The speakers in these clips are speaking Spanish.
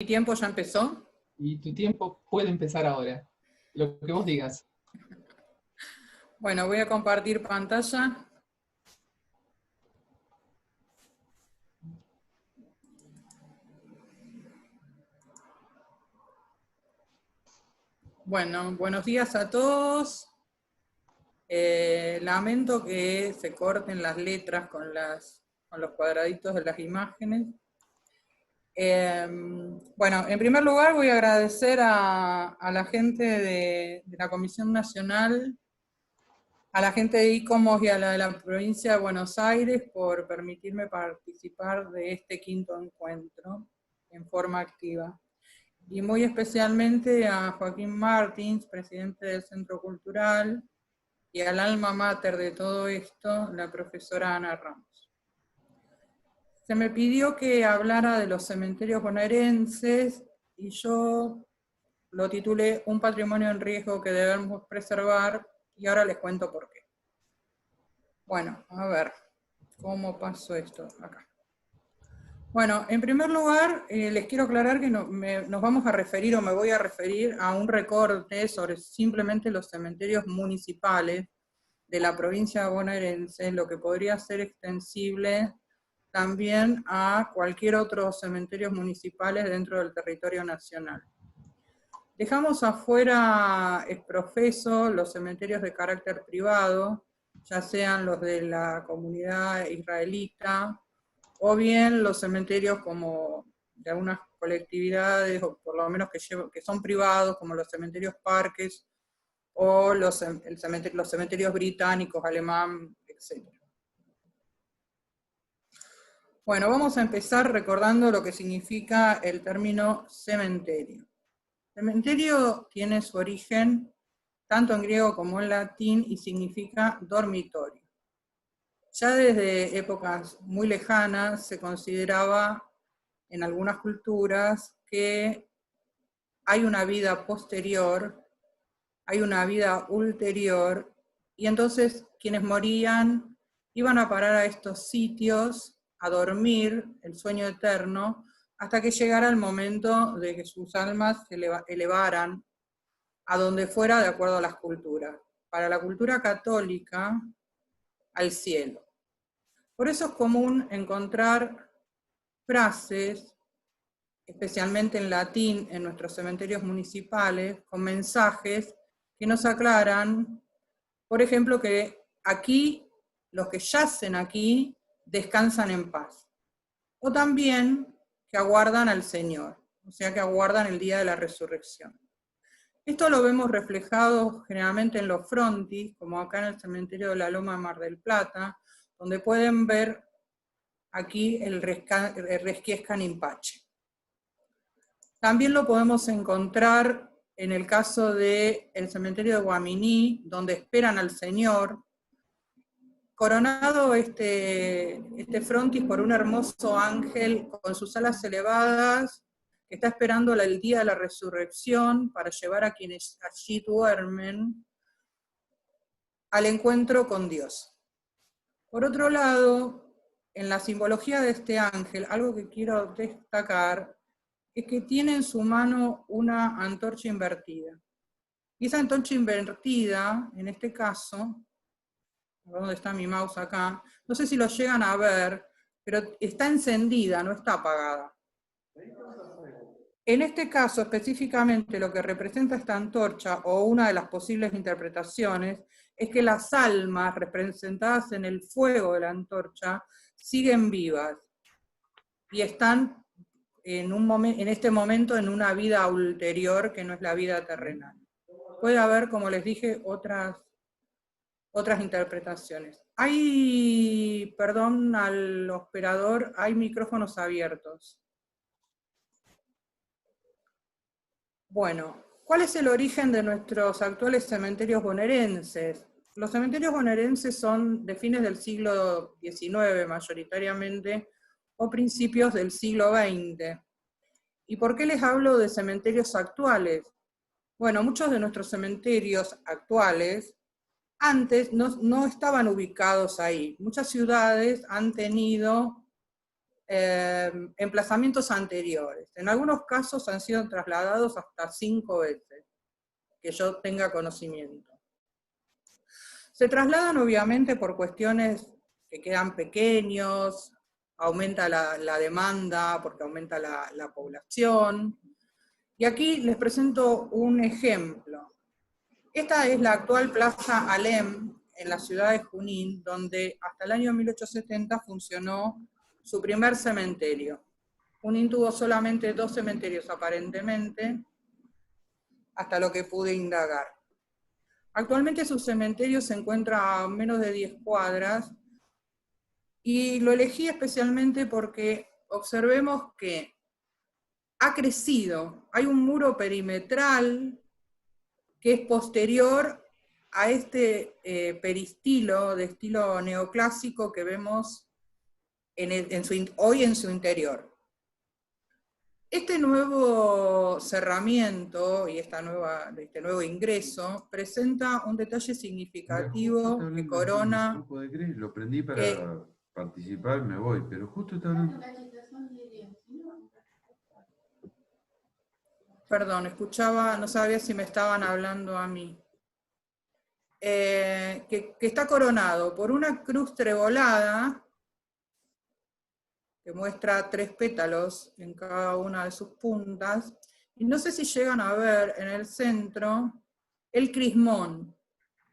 ¿Mi tiempo ya empezó? Y tu tiempo puede empezar ahora, lo que vos digas. Bueno, voy a compartir pantalla. Bueno, buenos días a todos. Lamento que se corten las letras con los cuadraditos de las imágenes. Bueno, en primer lugar voy a agradecer a la gente de la Comisión Nacional, a la gente de ICOMOS y a la de la provincia de Buenos Aires por permitirme participar de este quinto encuentro en forma activa. Y muy especialmente a Joaquín Martins, presidente del Centro Cultural, y al alma mater de todo esto, la profesora Ana Ramos. Se me pidió que hablara de los cementerios bonaerenses y yo lo titulé Un patrimonio en riesgo que debemos preservar, y ahora les cuento por qué. Bueno, a ver, ¿cómo pasó esto acá? Bueno, en primer lugar, les quiero aclarar que nos vamos a referir, o me voy a referir a un recorte sobre simplemente los cementerios municipales de la provincia bonaerense, lo que podría ser extensible también a cualquier otro cementerios municipales dentro del territorio nacional. Dejamos afuera exprofeso los cementerios de carácter privado, ya sean los de la comunidad israelita, o bien los cementerios como de algunas colectividades, o por lo menos que son privados, como los cementerios parques, o los cementerios británicos, alemán, etc. Bueno, vamos a empezar recordando lo que significa el término cementerio. Cementerio tiene su origen tanto en griego como en latín y significa dormitorio. Ya desde épocas muy lejanas se consideraba en algunas culturas que hay una vida posterior, hay una vida ulterior, y entonces quienes morían iban a parar a estos sitios a dormir el sueño eterno hasta que llegara el momento de que sus almas se elevaran a donde fuera de acuerdo a las culturas. Para la cultura católica, al cielo. Por eso es común encontrar frases, especialmente en latín, en nuestros cementerios municipales, con mensajes que nos aclaran, por ejemplo, que aquí, los que yacen aquí, descansan en paz. O también que aguardan al Señor, o sea, que aguardan el día de la resurrección. Esto lo vemos reflejado generalmente en los frontis, como acá en el cementerio de la Loma de Mar del Plata, donde pueden ver aquí el Resquiescan Impache. También lo podemos encontrar en el caso del cementerio de Guaminí, donde esperan al Señor, coronado este frontis por un hermoso ángel con sus alas elevadas, que está esperando el día de la resurrección para llevar a quienes allí duermen al encuentro con Dios. Por otro lado, en la simbología de este ángel, algo que quiero destacar es que tiene en su mano una antorcha invertida. Y esa antorcha invertida, en este caso, ¿dónde está mi mouse acá? No sé si lo llegan a ver, pero está encendida, no está apagada. En este caso, específicamente, lo que representa esta antorcha, o una de las posibles interpretaciones, es que las almas representadas en el fuego de la antorcha siguen vivas y están en este momento en una vida ulterior que no es la vida terrenal. Puede haber, como les dije, otras interpretaciones. Perdón al operador, hay micrófonos abiertos. Bueno, ¿cuál es el origen de nuestros actuales cementerios bonaerenses? Los cementerios bonaerenses son de fines del siglo XIX mayoritariamente, o principios del siglo XX. ¿Y por qué les hablo de cementerios actuales? Bueno, muchos de nuestros cementerios actuales antes no estaban ubicados ahí. Muchas ciudades han tenido emplazamientos anteriores. En algunos casos han sido trasladados hasta 5 veces, que yo tenga conocimiento. Se trasladan obviamente por cuestiones que quedan pequeños, aumenta la demanda porque aumenta la población. Y aquí les presento un ejemplo. Esta es la actual Plaza Alem en la ciudad de Junín, donde hasta el año 1870 funcionó su primer cementerio. Junín tuvo solamente 2 cementerios aparentemente, hasta lo que pude indagar. Actualmente su cementerio se encuentra a menos de 10 cuadras y lo elegí especialmente porque observemos que ha crecido. Hay un muro perimetral que es posterior a este peristilo de estilo neoclásico que vemos hoy en su interior. Este nuevo cerramiento y este nuevo ingreso presenta un detalle significativo que corona... Lo prendí para participar, me voy, pero justo está hablando... Perdón, escuchaba, no sabía si me estaban hablando a mí. Que está coronado por una cruz trebolada, que muestra 3 pétalos en cada una de sus puntas, y no sé si llegan a ver en el centro el crismón.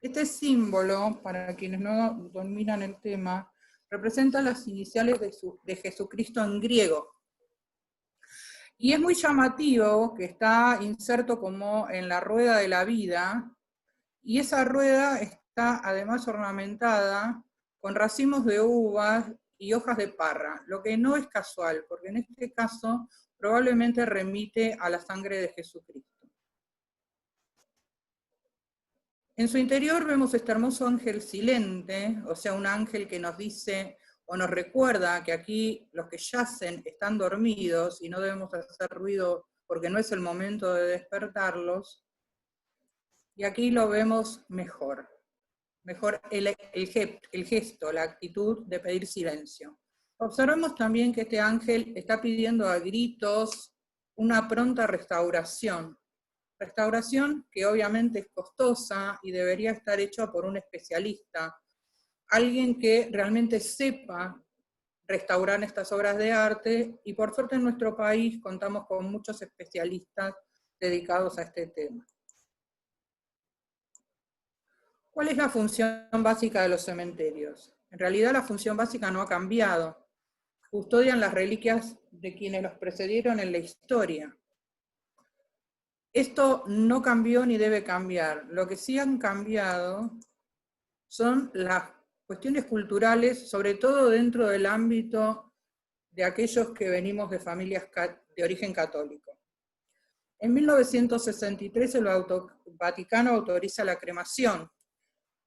Este símbolo, para quienes no dominan el tema, representa las iniciales de Jesucristo en griego. Y es muy llamativo que está inserto como en la rueda de la vida, y esa rueda está además ornamentada con racimos de uvas y hojas de parra, lo que no es casual, porque en este caso probablemente remite a la sangre de Jesucristo. En su interior vemos este hermoso ángel silente, o sea, un ángel que nos dice o nos recuerda que aquí los que yacen están dormidos y no debemos hacer ruido porque no es el momento de despertarlos. Y aquí lo vemos mejor el gesto, la actitud de pedir silencio. Observemos también que este ángel está pidiendo a gritos una pronta restauración que obviamente es costosa y debería estar hecha por un especialista, alguien que realmente sepa restaurar estas obras de arte, y por suerte en nuestro país contamos con muchos especialistas dedicados a este tema. ¿Cuál es la función básica de los cementerios? En realidad la función básica no ha cambiado. Custodian las reliquias de quienes los precedieron en la historia. Esto no cambió ni debe cambiar. Lo que sí han cambiado son las cuestiones culturales, sobre todo dentro del ámbito de aquellos que venimos de familias de origen católico. En 1963 el Vaticano autoriza la cremación,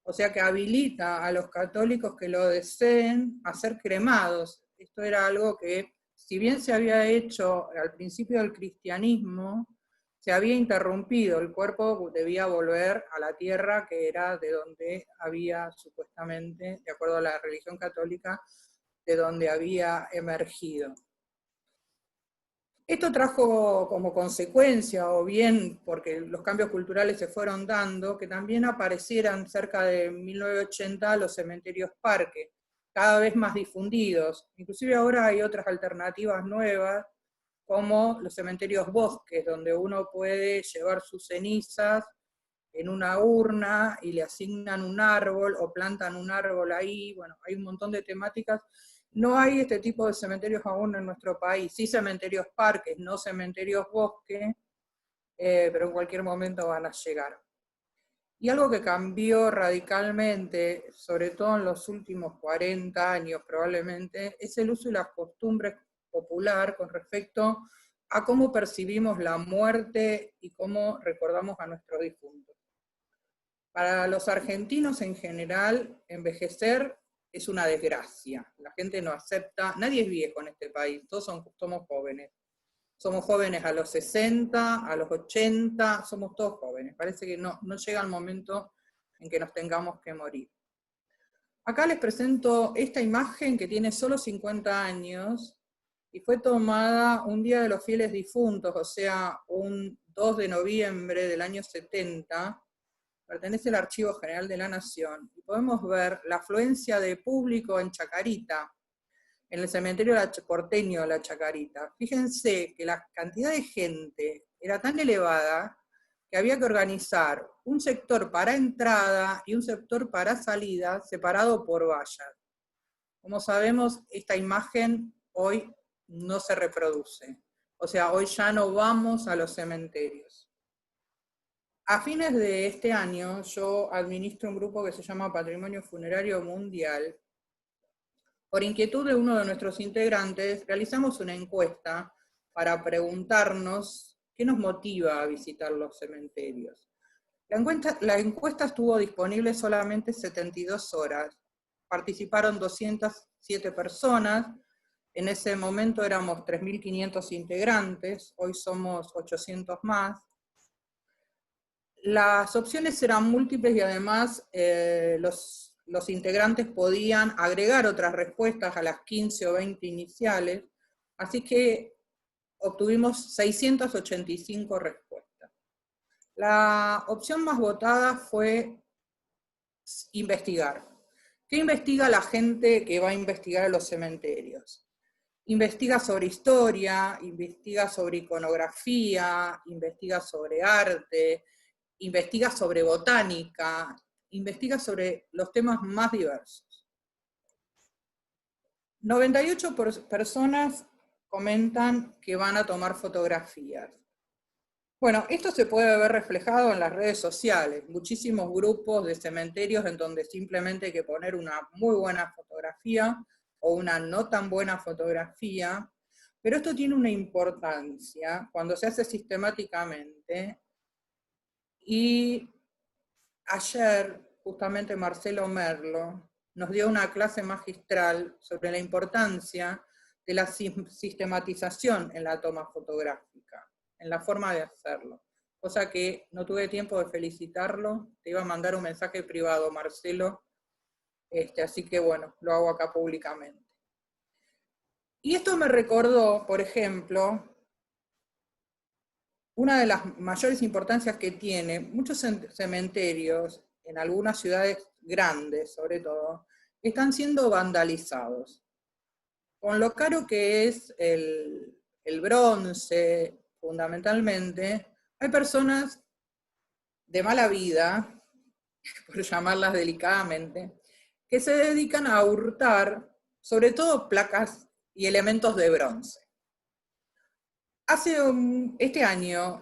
o sea que habilita a los católicos que lo deseen a ser cremados. Esto era algo que, si bien se había hecho al principio del cristianismo, se había interrumpido, el cuerpo debía volver a la tierra, que era de donde había supuestamente, de acuerdo a la religión católica, de donde había emergido. Esto trajo como consecuencia, o bien porque los cambios culturales se fueron dando, que también aparecieran cerca de 1980 los cementerios parque, cada vez más difundidos. Inclusive ahora hay otras alternativas nuevas, como los cementerios bosques, donde uno puede llevar sus cenizas en una urna y le asignan un árbol o plantan un árbol ahí. Bueno, hay un montón de temáticas. No hay este tipo de cementerios aún en nuestro país, sí cementerios parques, no cementerios bosques, pero en cualquier momento van a llegar. Y algo que cambió radicalmente, sobre todo en los últimos 40 años probablemente, es el uso y las costumbres popular con respecto a cómo percibimos la muerte y cómo recordamos a nuestros difuntos. Para los argentinos en general, envejecer es una desgracia. La gente no acepta, nadie es viejo en este país, todos somos jóvenes. Somos jóvenes a los 60, a los 80, somos todos jóvenes. Parece que no llega el momento en que nos tengamos que morir. Acá les presento esta imagen que tiene solo 50 años, y fue tomada un día de los fieles difuntos, o sea, un 2 de noviembre del año 70, pertenece al Archivo General de la Nación, y podemos ver la afluencia de público en Chacarita, en el cementerio porteño de la Chacarita. Fíjense que la cantidad de gente era tan elevada que había que organizar un sector para entrada y un sector para salida separado por vallas. Como sabemos, esta imagen hoy no se reproduce. O sea, hoy ya no vamos a los cementerios. A fines de este año, yo administro un grupo que se llama Patrimonio Funerario Mundial. Por inquietud de uno de nuestros integrantes, realizamos una encuesta para preguntarnos qué nos motiva a visitar los cementerios. La encuesta estuvo disponible solamente 72 horas. Participaron 207 personas. En ese momento éramos 3.500 integrantes, hoy somos 800 más. Las opciones eran múltiples y además los integrantes podían agregar otras respuestas a las 15 o 20 iniciales, así que obtuvimos 685 respuestas. La opción más votada fue investigar. ¿Qué investiga la gente que va a investigar a los cementerios? Investiga sobre historia, investiga sobre iconografía, investiga sobre arte, investiga sobre botánica, investiga sobre los temas más diversos. 98 personas comentan que van a tomar fotografías. Bueno, esto se puede ver reflejado en las redes sociales, muchísimos grupos de cementerios en donde simplemente hay que poner una muy buena fotografía o una no tan buena fotografía, pero esto tiene una importancia cuando se hace sistemáticamente. Y ayer, justamente Marcelo Merlo nos dio una clase magistral sobre la importancia de la sistematización en la toma fotográfica, en la forma de hacerlo. Cosa que no tuve tiempo de felicitarlo, te iba a mandar un mensaje privado, Marcelo, así que bueno, lo hago acá públicamente. Y esto me recordó, por ejemplo, una de las mayores importancias que tiene muchos cementerios, en algunas ciudades grandes sobre todo, están siendo vandalizados. Con lo caro que es el bronce, fundamentalmente, hay personas de mala vida, por llamarlas delicadamente, que se dedican a hurtar, sobre todo placas y elementos de bronce. Este año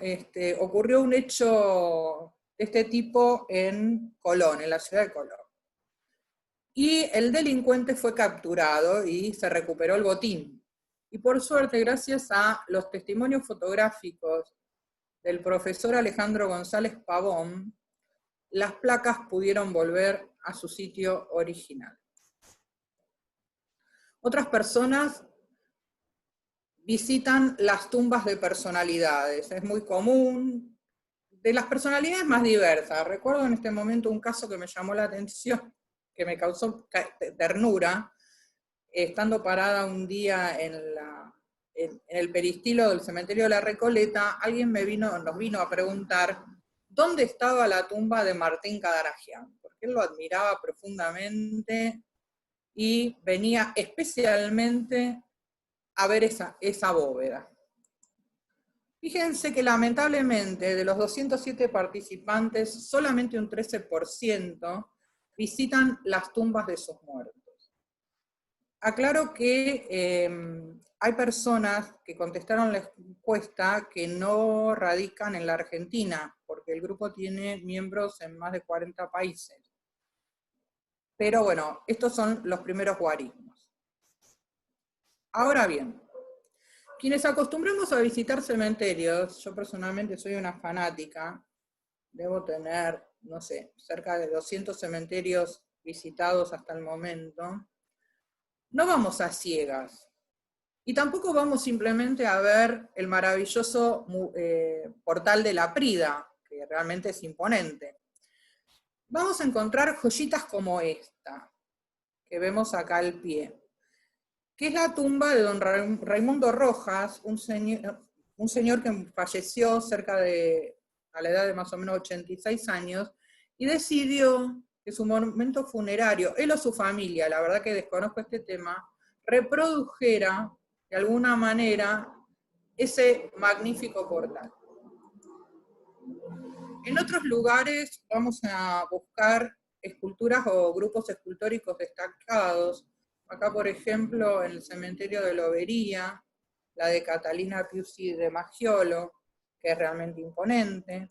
ocurrió un hecho de este tipo en Colón, en la ciudad de Colón. Y el delincuente fue capturado y se recuperó el botín. Y por suerte, gracias a los testimonios fotográficos del profesor Alejandro González Pavón, las placas pudieron volver a su sitio original. Otras personas visitan las tumbas de personalidades. Es muy común, de las personalidades más diversas. Recuerdo en este momento un caso que me llamó la atención, que me causó ternura, estando parada un día en el peristilo del cementerio de la Recoleta, alguien nos vino a preguntar dónde estaba la tumba de Martín Cadaragian, porque él lo admiraba profundamente y venía especialmente a ver esa bóveda. Fíjense que lamentablemente de los 207 participantes, solamente un 13% visitan las tumbas de sus muertos. Aclaro que hay personas que contestaron la encuesta que no radican en la Argentina, porque el grupo tiene miembros en más de 40 países. Pero bueno, estos son los primeros guarismos. Ahora bien, quienes acostumbramos a visitar cementerios, yo personalmente soy una fanática, debo tener, no sé, cerca de 200 cementerios visitados hasta el momento, no vamos a ciegas. Y tampoco vamos simplemente a ver el maravilloso portal de la Prida, que realmente es imponente. Vamos a encontrar joyitas como esta, que vemos acá al pie. que es la tumba de don Raimundo Rojas, un señor que falleció a la edad de más o menos 86 años, y decidió que su monumento funerario, él o su familia, la verdad que desconozco este tema, reprodujera de alguna manera ese magnífico portal. En otros lugares vamos a buscar esculturas o grupos escultóricos destacados. Acá, por ejemplo, en el cementerio de Lobería, la de Catalina Piusi de Maggiolo, que es realmente imponente.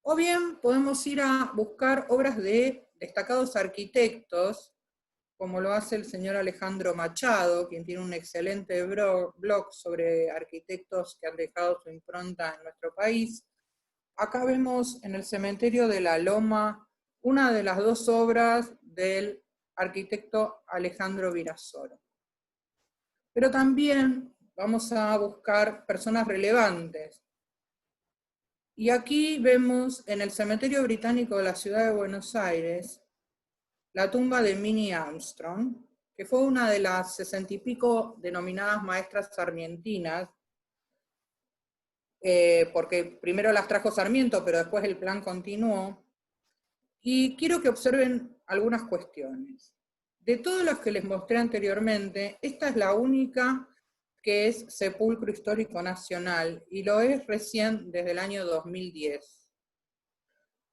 O bien podemos ir a buscar obras de destacados arquitectos, como lo hace el señor Alejandro Machado, quien tiene un excelente blog sobre arquitectos que han dejado su impronta en nuestro país. Acá vemos en el cementerio de La Loma una de las dos obras del arquitecto Alejandro Virasoro. Pero también vamos a buscar personas relevantes. Y aquí vemos en el cementerio británico de la ciudad de Buenos Aires la tumba de Minnie Armstrong, que fue una de las 60 y pico denominadas maestras sarmientinas, porque primero las trajo Sarmiento, pero después el plan continuó. Y quiero que observen algunas cuestiones. De todos los que les mostré anteriormente, esta es la única que es sepulcro histórico nacional, y lo es recién desde el año 2010.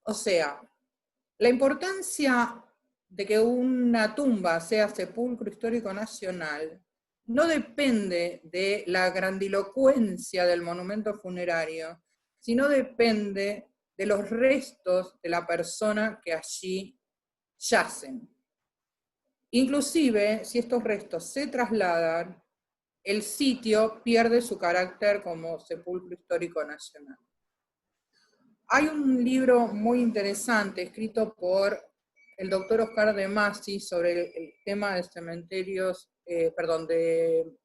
O sea, la importancia de que una tumba sea sepulcro histórico nacional no depende de la grandilocuencia del monumento funerario, sino depende de los restos de la persona que allí yacen. Inclusive, si estos restos se trasladan, el sitio pierde su carácter como sepulcro histórico nacional. Hay un libro muy interesante escrito por el doctor Oscar de Masi sobre el tema de cementerios, de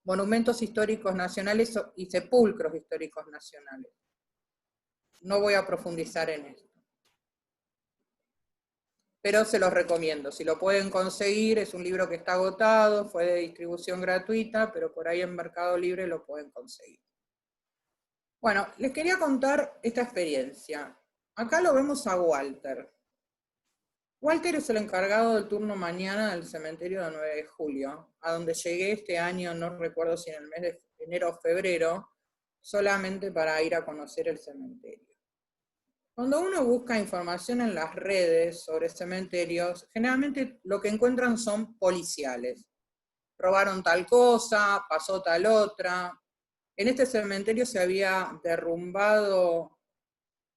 monumentos históricos nacionales y sepulcros históricos nacionales. No voy a profundizar en esto, pero se los recomiendo. Si lo pueden conseguir, es un libro que está agotado, fue de distribución gratuita, pero por ahí en Mercado Libre lo pueden conseguir. Bueno, les quería contar esta experiencia. Acá lo vemos a Walter. Walter es el encargado del turno mañana del cementerio de 9 de julio, a donde llegué este año, no recuerdo si en el mes de enero o febrero, solamente para ir a conocer el cementerio. Cuando uno busca información en las redes sobre cementerios, generalmente lo que encuentran son policiales. Robaron tal cosa, pasó tal otra. En este cementerio se había derrumbado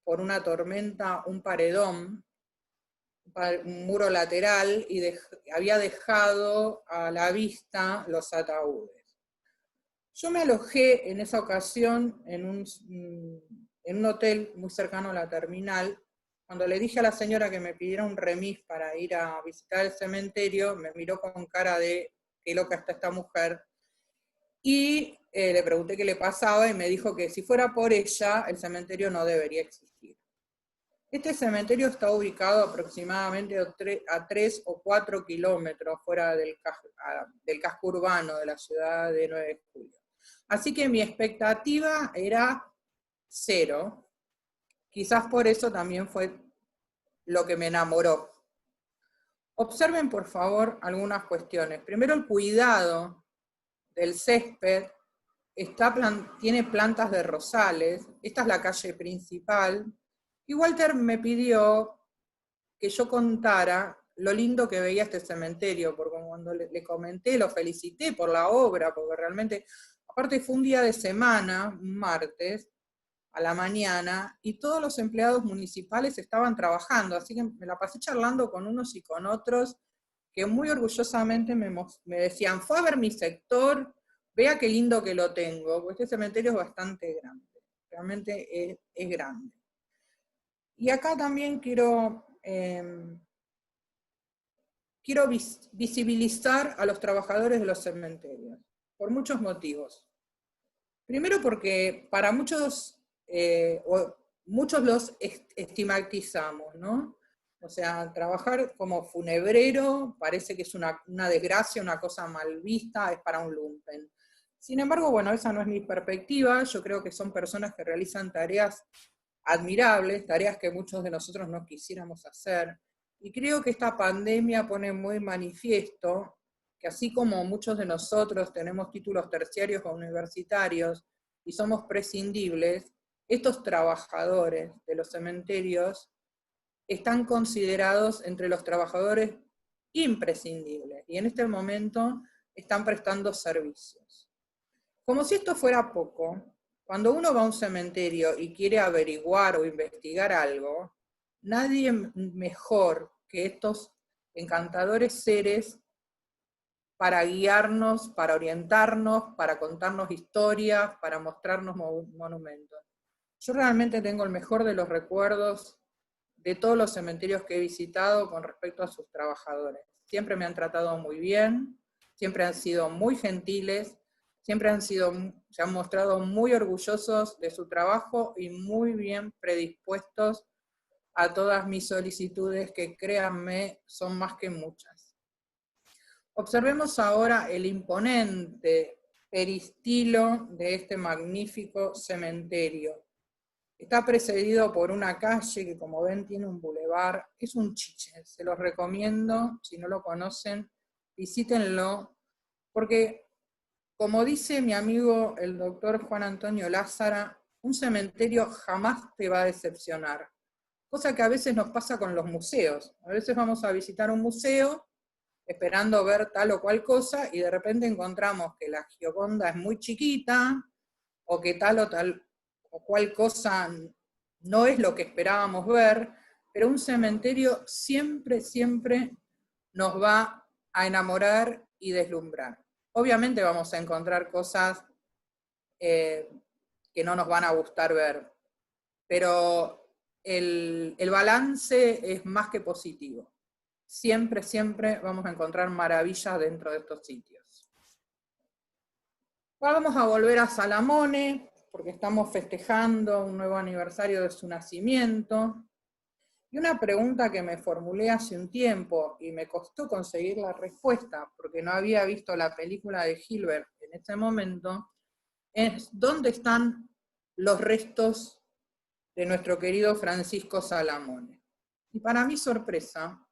por una tormenta un paredón, un muro lateral, y había dejado a la vista los ataúdes. Yo me alojé en esa ocasión en un hotel muy cercano a la terminal. Cuando le dije a la señora que me pidiera un remis para ir a visitar el cementerio, me miró con cara de qué loca está esta mujer, y le pregunté qué le pasaba y me dijo que si fuera por ella, el cementerio no debería existir. Este cementerio está ubicado aproximadamente a 3 o 4 kilómetros fuera del casco urbano de la ciudad de 9 de julio. Así que mi expectativa era 0. Quizás por eso también fue lo que me enamoró. Observen, por favor, algunas cuestiones. Primero, el cuidado del césped. Tiene plantas de rosales. Esta es la calle principal. Y Walter me pidió que yo contara lo lindo que veía este cementerio, porque cuando le comenté, lo felicité por la obra, porque realmente, aparte fue un día de semana, un martes, a la mañana, y todos los empleados municipales estaban trabajando, así que me la pasé charlando con unos y con otros, que muy orgullosamente me decían, fue a ver mi sector, vea qué lindo que lo tengo, porque este cementerio es bastante grande, realmente es grande. Y acá también quiero visibilizar a los trabajadores de los cementerios, por muchos motivos. Primero porque para muchos los estigmatizamos, ¿no? O sea, trabajar como funebrero parece que es una desgracia, una cosa mal vista, es para un lumpen. Sin embargo, bueno, esa no es mi perspectiva. Yo creo que son personas que realizan tareas admirables, tareas que muchos de nosotros no quisiéramos hacer. Y creo que esta pandemia pone muy manifiesto que así como muchos de nosotros tenemos títulos terciarios o universitarios y somos prescindibles, estos trabajadores de los cementerios están considerados entre los trabajadores imprescindibles y en este momento están prestando servicios. Como si esto fuera poco, cuando uno va a un cementerio y quiere averiguar o investigar algo, nadie mejor que estos encantadores seres para guiarnos, para orientarnos, para contarnos historias, para mostrarnos monumentos. Yo realmente tengo el mejor de los recuerdos de todos los cementerios que he visitado con respecto a sus trabajadores. Siempre me han tratado muy bien, siempre han sido muy gentiles, siempre se han mostrado muy orgullosos de su trabajo y muy bien predispuestos a todas mis solicitudes, que créanme, son más que muchas. Observemos ahora el imponente peristilo de este magnífico cementerio. Está precedido por una calle que, como ven, tiene un bulevar. Es un chiche, se los recomiendo, si no lo conocen, visítenlo, porque, como dice mi amigo el doctor Juan Antonio Lázara, un cementerio jamás te va a decepcionar. Cosa que a veces nos pasa con los museos. A veces vamos a visitar un museo esperando ver tal o cual cosa, y de repente encontramos que la Gioconda es muy chiquita, o que tal o cual cosa no es lo que esperábamos ver, pero un cementerio siempre, siempre nos va a enamorar y deslumbrar. Obviamente vamos a encontrar cosas que no nos van a gustar ver, pero el balance es más que positivo. Siempre, siempre vamos a encontrar maravillas dentro de estos sitios. Ahora vamos a volver a Salamone, porque estamos festejando un nuevo aniversario de su nacimiento. Y una pregunta que me formulé hace un tiempo y me costó conseguir la respuesta, porque no había visto la película de Hilbert en ese momento, es ¿dónde están los restos de nuestro querido Francisco Salamone? Y para mi sorpresa,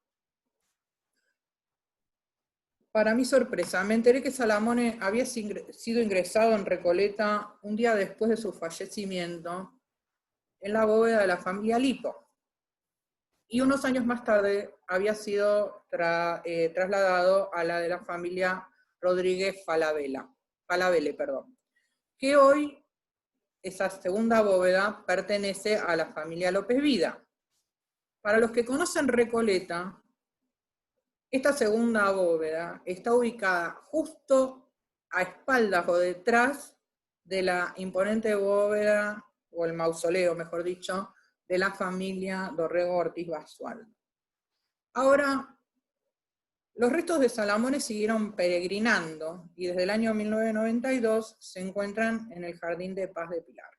me enteré que Salamone había sido ingresado en Recoleta un día después de su fallecimiento en la bóveda de la familia Lipo. Y unos años más tarde había sido trasladado a la de la familia Rodríguez Falabella, que hoy esa segunda bóveda pertenece a la familia López Vida. Para los que conocen Recoleta, esta segunda bóveda está ubicada justo a espaldas o detrás de la imponente bóveda, o el mausoleo, mejor dicho, de la familia Dorrego Ortiz Basualdo. Ahora, los restos de Salamone siguieron peregrinando y desde el año 1992 se encuentran en el Jardín de Paz de Pilar.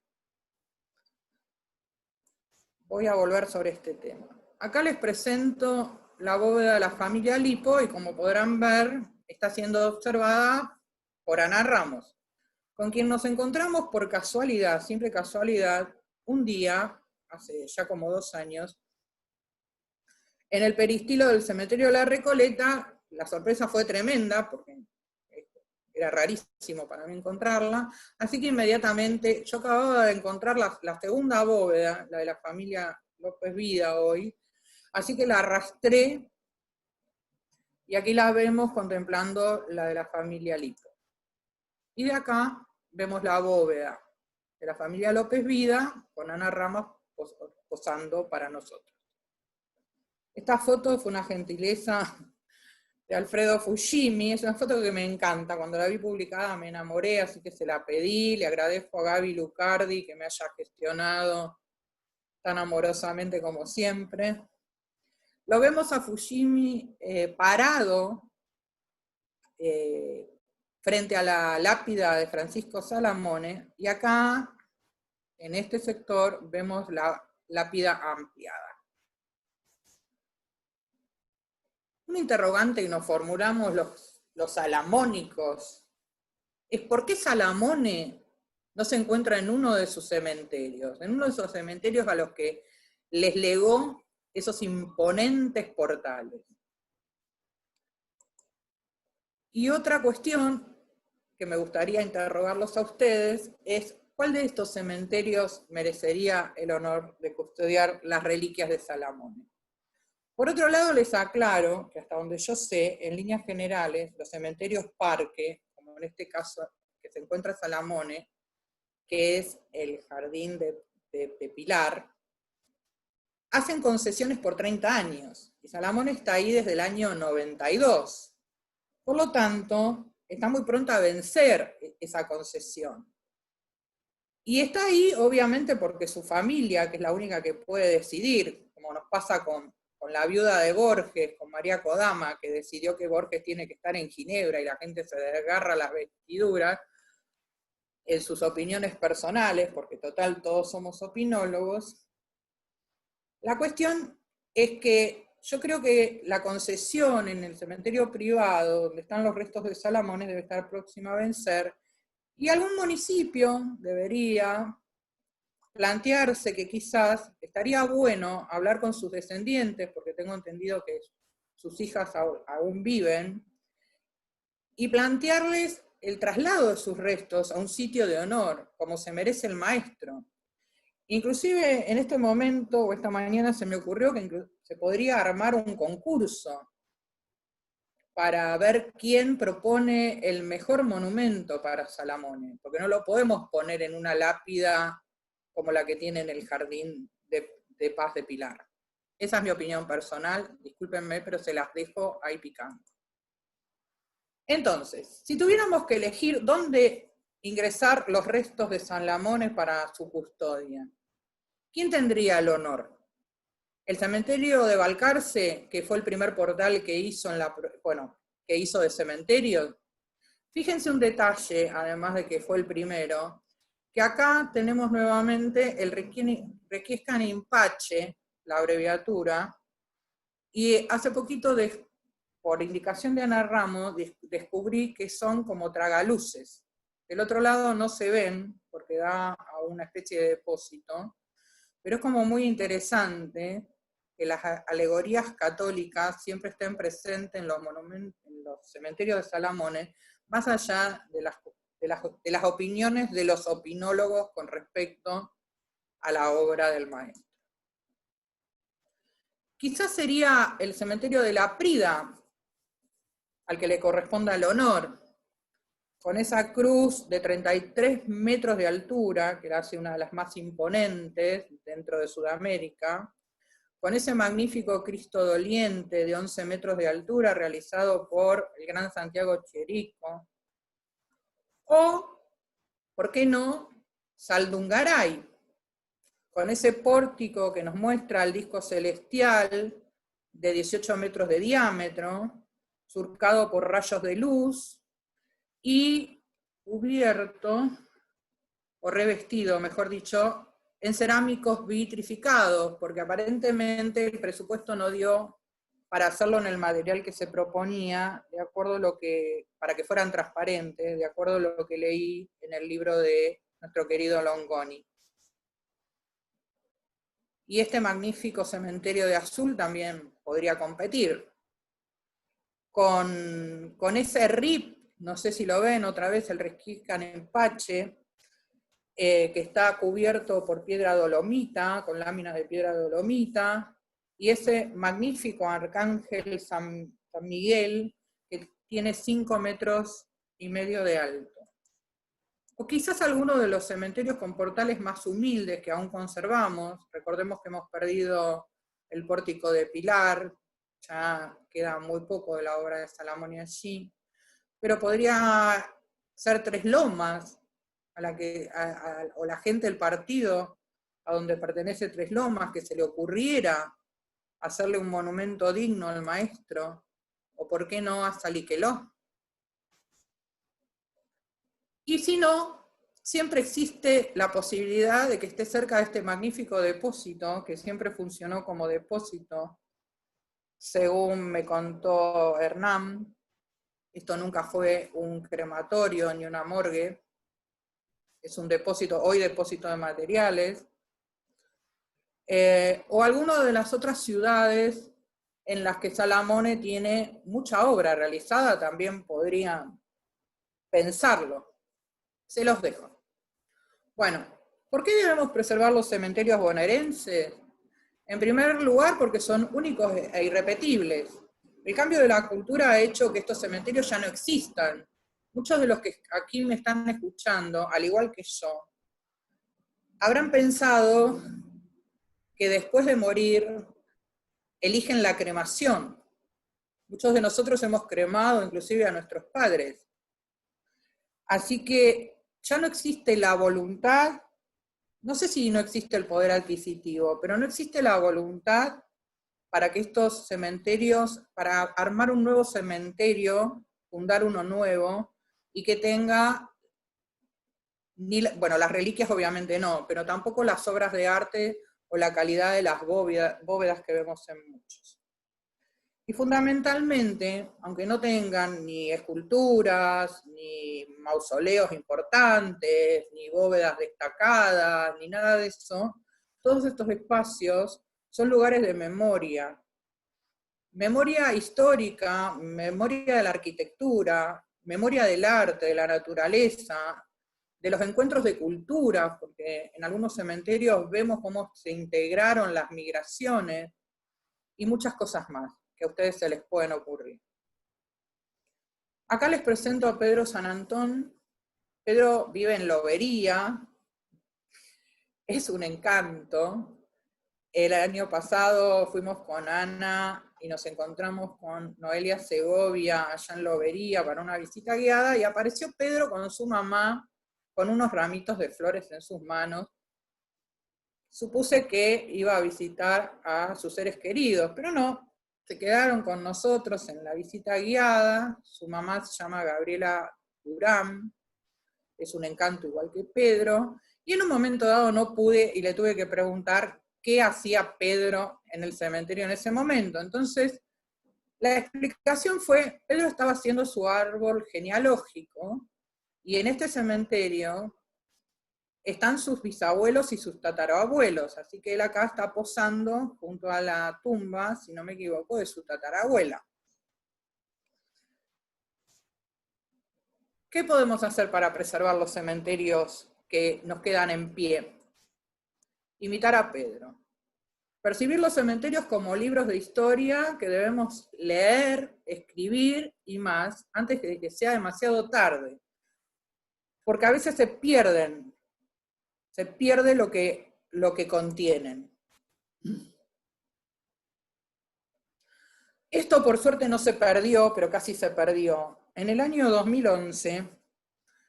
Voy a volver sobre este tema. Acá les presento la bóveda de la familia Lipo y, como podrán ver, está siendo observada por Ana Ramos, con quien nos encontramos por casualidad, siempre casualidad, un día, hace ya como 2 años, en el peristilo del cementerio de la Recoleta. La sorpresa fue tremenda, porque era rarísimo para mí encontrarla, así que inmediatamente, yo acababa de encontrar la segunda bóveda, la de la familia López Vida hoy, así que la arrastré, y aquí la vemos contemplando la de la familia Lipo. Y de acá vemos la bóveda de la familia López Vida, con Ana Ramos posando para nosotros. Esta foto fue una gentileza de Alfredo Fujimi, es una foto que me encanta, cuando la vi publicada me enamoré, así que se la pedí. Le agradezco a Gaby Lucardi que me haya gestionado tan amorosamente como siempre. Lo vemos a Fujimi parado frente a la lápida de Francisco Salamone, y acá, en este sector, vemos la lápida ampliada. un interrogante que nos formulamos los salamónicos es ¿por qué Salamone no se encuentra en uno de sus cementerios? En uno de esos cementerios a los que les legó esos imponentes portales. Y otra cuestión que me gustaría interrogarlos a ustedes es ¿cuál de estos cementerios merecería el honor de custodiar las reliquias de Salamone? Por otro lado, les aclaro que hasta donde yo sé, en líneas generales, los cementerios parque, como en este caso que se encuentra Salamone, que es el jardín de Pilar, hacen concesiones por 30 años, y Salamone está ahí desde el año 92. Por lo tanto, está muy pronto a vencer esa concesión. Y está ahí, obviamente, porque su familia, que es la única que puede decidir, como nos pasa con la viuda de Borges, con María Kodama, que decidió que Borges tiene que estar en Ginebra y la gente se desgarra las vestiduras en sus opiniones personales, porque total todos somos opinólogos. La cuestión es que yo creo que la concesión en el cementerio privado, donde están los restos de Salamone, debe estar próxima a vencer, y algún municipio debería plantearse que quizás estaría bueno hablar con sus descendientes, porque tengo entendido que sus hijas aún viven, y plantearles el traslado de sus restos a un sitio de honor, como se merece el maestro. Inclusive en este momento, o esta mañana, se me ocurrió que se podría armar un concurso para ver quién propone el mejor monumento para Salamone, porque no lo podemos poner en una lápida como la que tiene en el Jardín de Paz de Pilar. Esa es mi opinión personal, discúlpenme, pero se las dejo ahí picando. Entonces, si tuviéramos que elegir dónde ingresar los restos de Salamone para su custodia, ¿quién tendría el honor? El cementerio de Balcarce, que fue el primer portal que hizo, que hizo de cementerio. Fíjense un detalle, además de que fue el primero, que acá tenemos nuevamente el Requiescan Impache, la abreviatura, y hace poquito, por indicación de Ana Ramos, descubrí que son como tragaluces. Del otro lado no se ven, porque da a una especie de depósito, pero es como muy interesante que las alegorías católicas siempre estén presentes en los monumentos, en los cementerios de Salamone, más allá de las opiniones de los opinólogos con respecto a la obra del maestro. Quizás sería el cementerio de La Prida, al que le corresponda el honor, con esa cruz de 33 metros de altura, que la hace una de las más imponentes dentro de Sudamérica, con ese magnífico Cristo doliente de 11 metros de altura, realizado por el gran Santiago Cherico, o, ¿por qué no?, Saldungaray, con ese pórtico que nos muestra el disco celestial de 18 metros de diámetro, surcado por rayos de luz, y cubierto, o revestido, mejor dicho, en cerámicos vitrificados, porque aparentemente el presupuesto no dio para hacerlo en el material que se proponía, de acuerdo a para que fueran transparentes, de acuerdo a lo que leí en el libro de nuestro querido Longoni. Y este magnífico cementerio de azul también podría competir. Con ese RIP, no sé si lo ven otra vez, el Requiescan Impache, que está cubierto por piedra dolomita, con láminas de piedra dolomita, y ese magnífico arcángel San Miguel, que tiene 5,5 metros de alto. O quizás alguno de los cementerios con portales más humildes que aún conservamos. Recordemos que hemos perdido el pórtico de Pilar, ya queda muy poco de la obra de Salamone allí, pero podría ser Tres Lomas, o la gente del partido a donde pertenece Tres Lomas, que se le ocurriera hacerle un monumento digno al maestro, o por qué no a Saliqueló. Y si no, siempre existe la posibilidad de que esté cerca de este magnífico depósito, que siempre funcionó como depósito según me contó Hernán, esto nunca fue un crematorio ni una morgue, es un depósito, hoy depósito de materiales, o alguna de las otras ciudades en las que Salamone tiene mucha obra realizada, también podrían pensarlo. Se los dejo. Bueno, ¿por qué debemos preservar los cementerios bonaerenses? En primer lugar, porque son únicos e irrepetibles. El cambio de la cultura ha hecho que estos cementerios ya no existan. Muchos de los que aquí me están escuchando, al igual que yo, habrán pensado que después de morir eligen la cremación. Muchos de nosotros hemos cremado inclusive a nuestros padres. Así que ya no existe la voluntad, no sé si no existe el poder adquisitivo, pero no existe la voluntad para que estos cementerios, para armar un nuevo cementerio, fundar uno nuevo, y que tenga, bueno, las reliquias obviamente no, pero tampoco las obras de arte o la calidad de las bóvedas que vemos en muchos. Y fundamentalmente, aunque no tengan ni esculturas, ni mausoleos importantes, ni bóvedas destacadas, ni nada de eso, todos estos espacios son lugares de memoria. Memoria histórica, memoria de la arquitectura, memoria del arte, de la naturaleza, de los encuentros de cultura, porque en algunos cementerios vemos cómo se integraron las migraciones y muchas cosas más que a ustedes se les pueden ocurrir. Acá les presento a Pedro San Antón. Pedro vive en Lobería, es un encanto. El año pasado fuimos con Ana y nos encontramos con Noelia Segovia allá en Lobería para una visita guiada y apareció Pedro con su mamá con unos ramitos de flores en sus manos. Supuse que iba a visitar a sus seres queridos, pero no, se quedaron con nosotros en la visita guiada. Su mamá se llama Gabriela Durán, es un encanto igual que Pedro, y en un momento dado no pude y le tuve que preguntar qué hacía Pedro en el cementerio en ese momento. Entonces, la explicación fue, Pedro estaba haciendo su árbol genealógico, y en este cementerio están sus bisabuelos y sus tatarabuelos, así que él acá está posando junto a la tumba, si no me equivoco, de su tatarabuela. ¿Qué podemos hacer para preservar los cementerios que nos quedan en pie? Imitar a Pedro. Percibir los cementerios como libros de historia que debemos leer, escribir y más, antes de que sea demasiado tarde. Porque a veces se pierde lo que contienen. Esto por suerte no se perdió, pero casi se perdió. En el año 2011,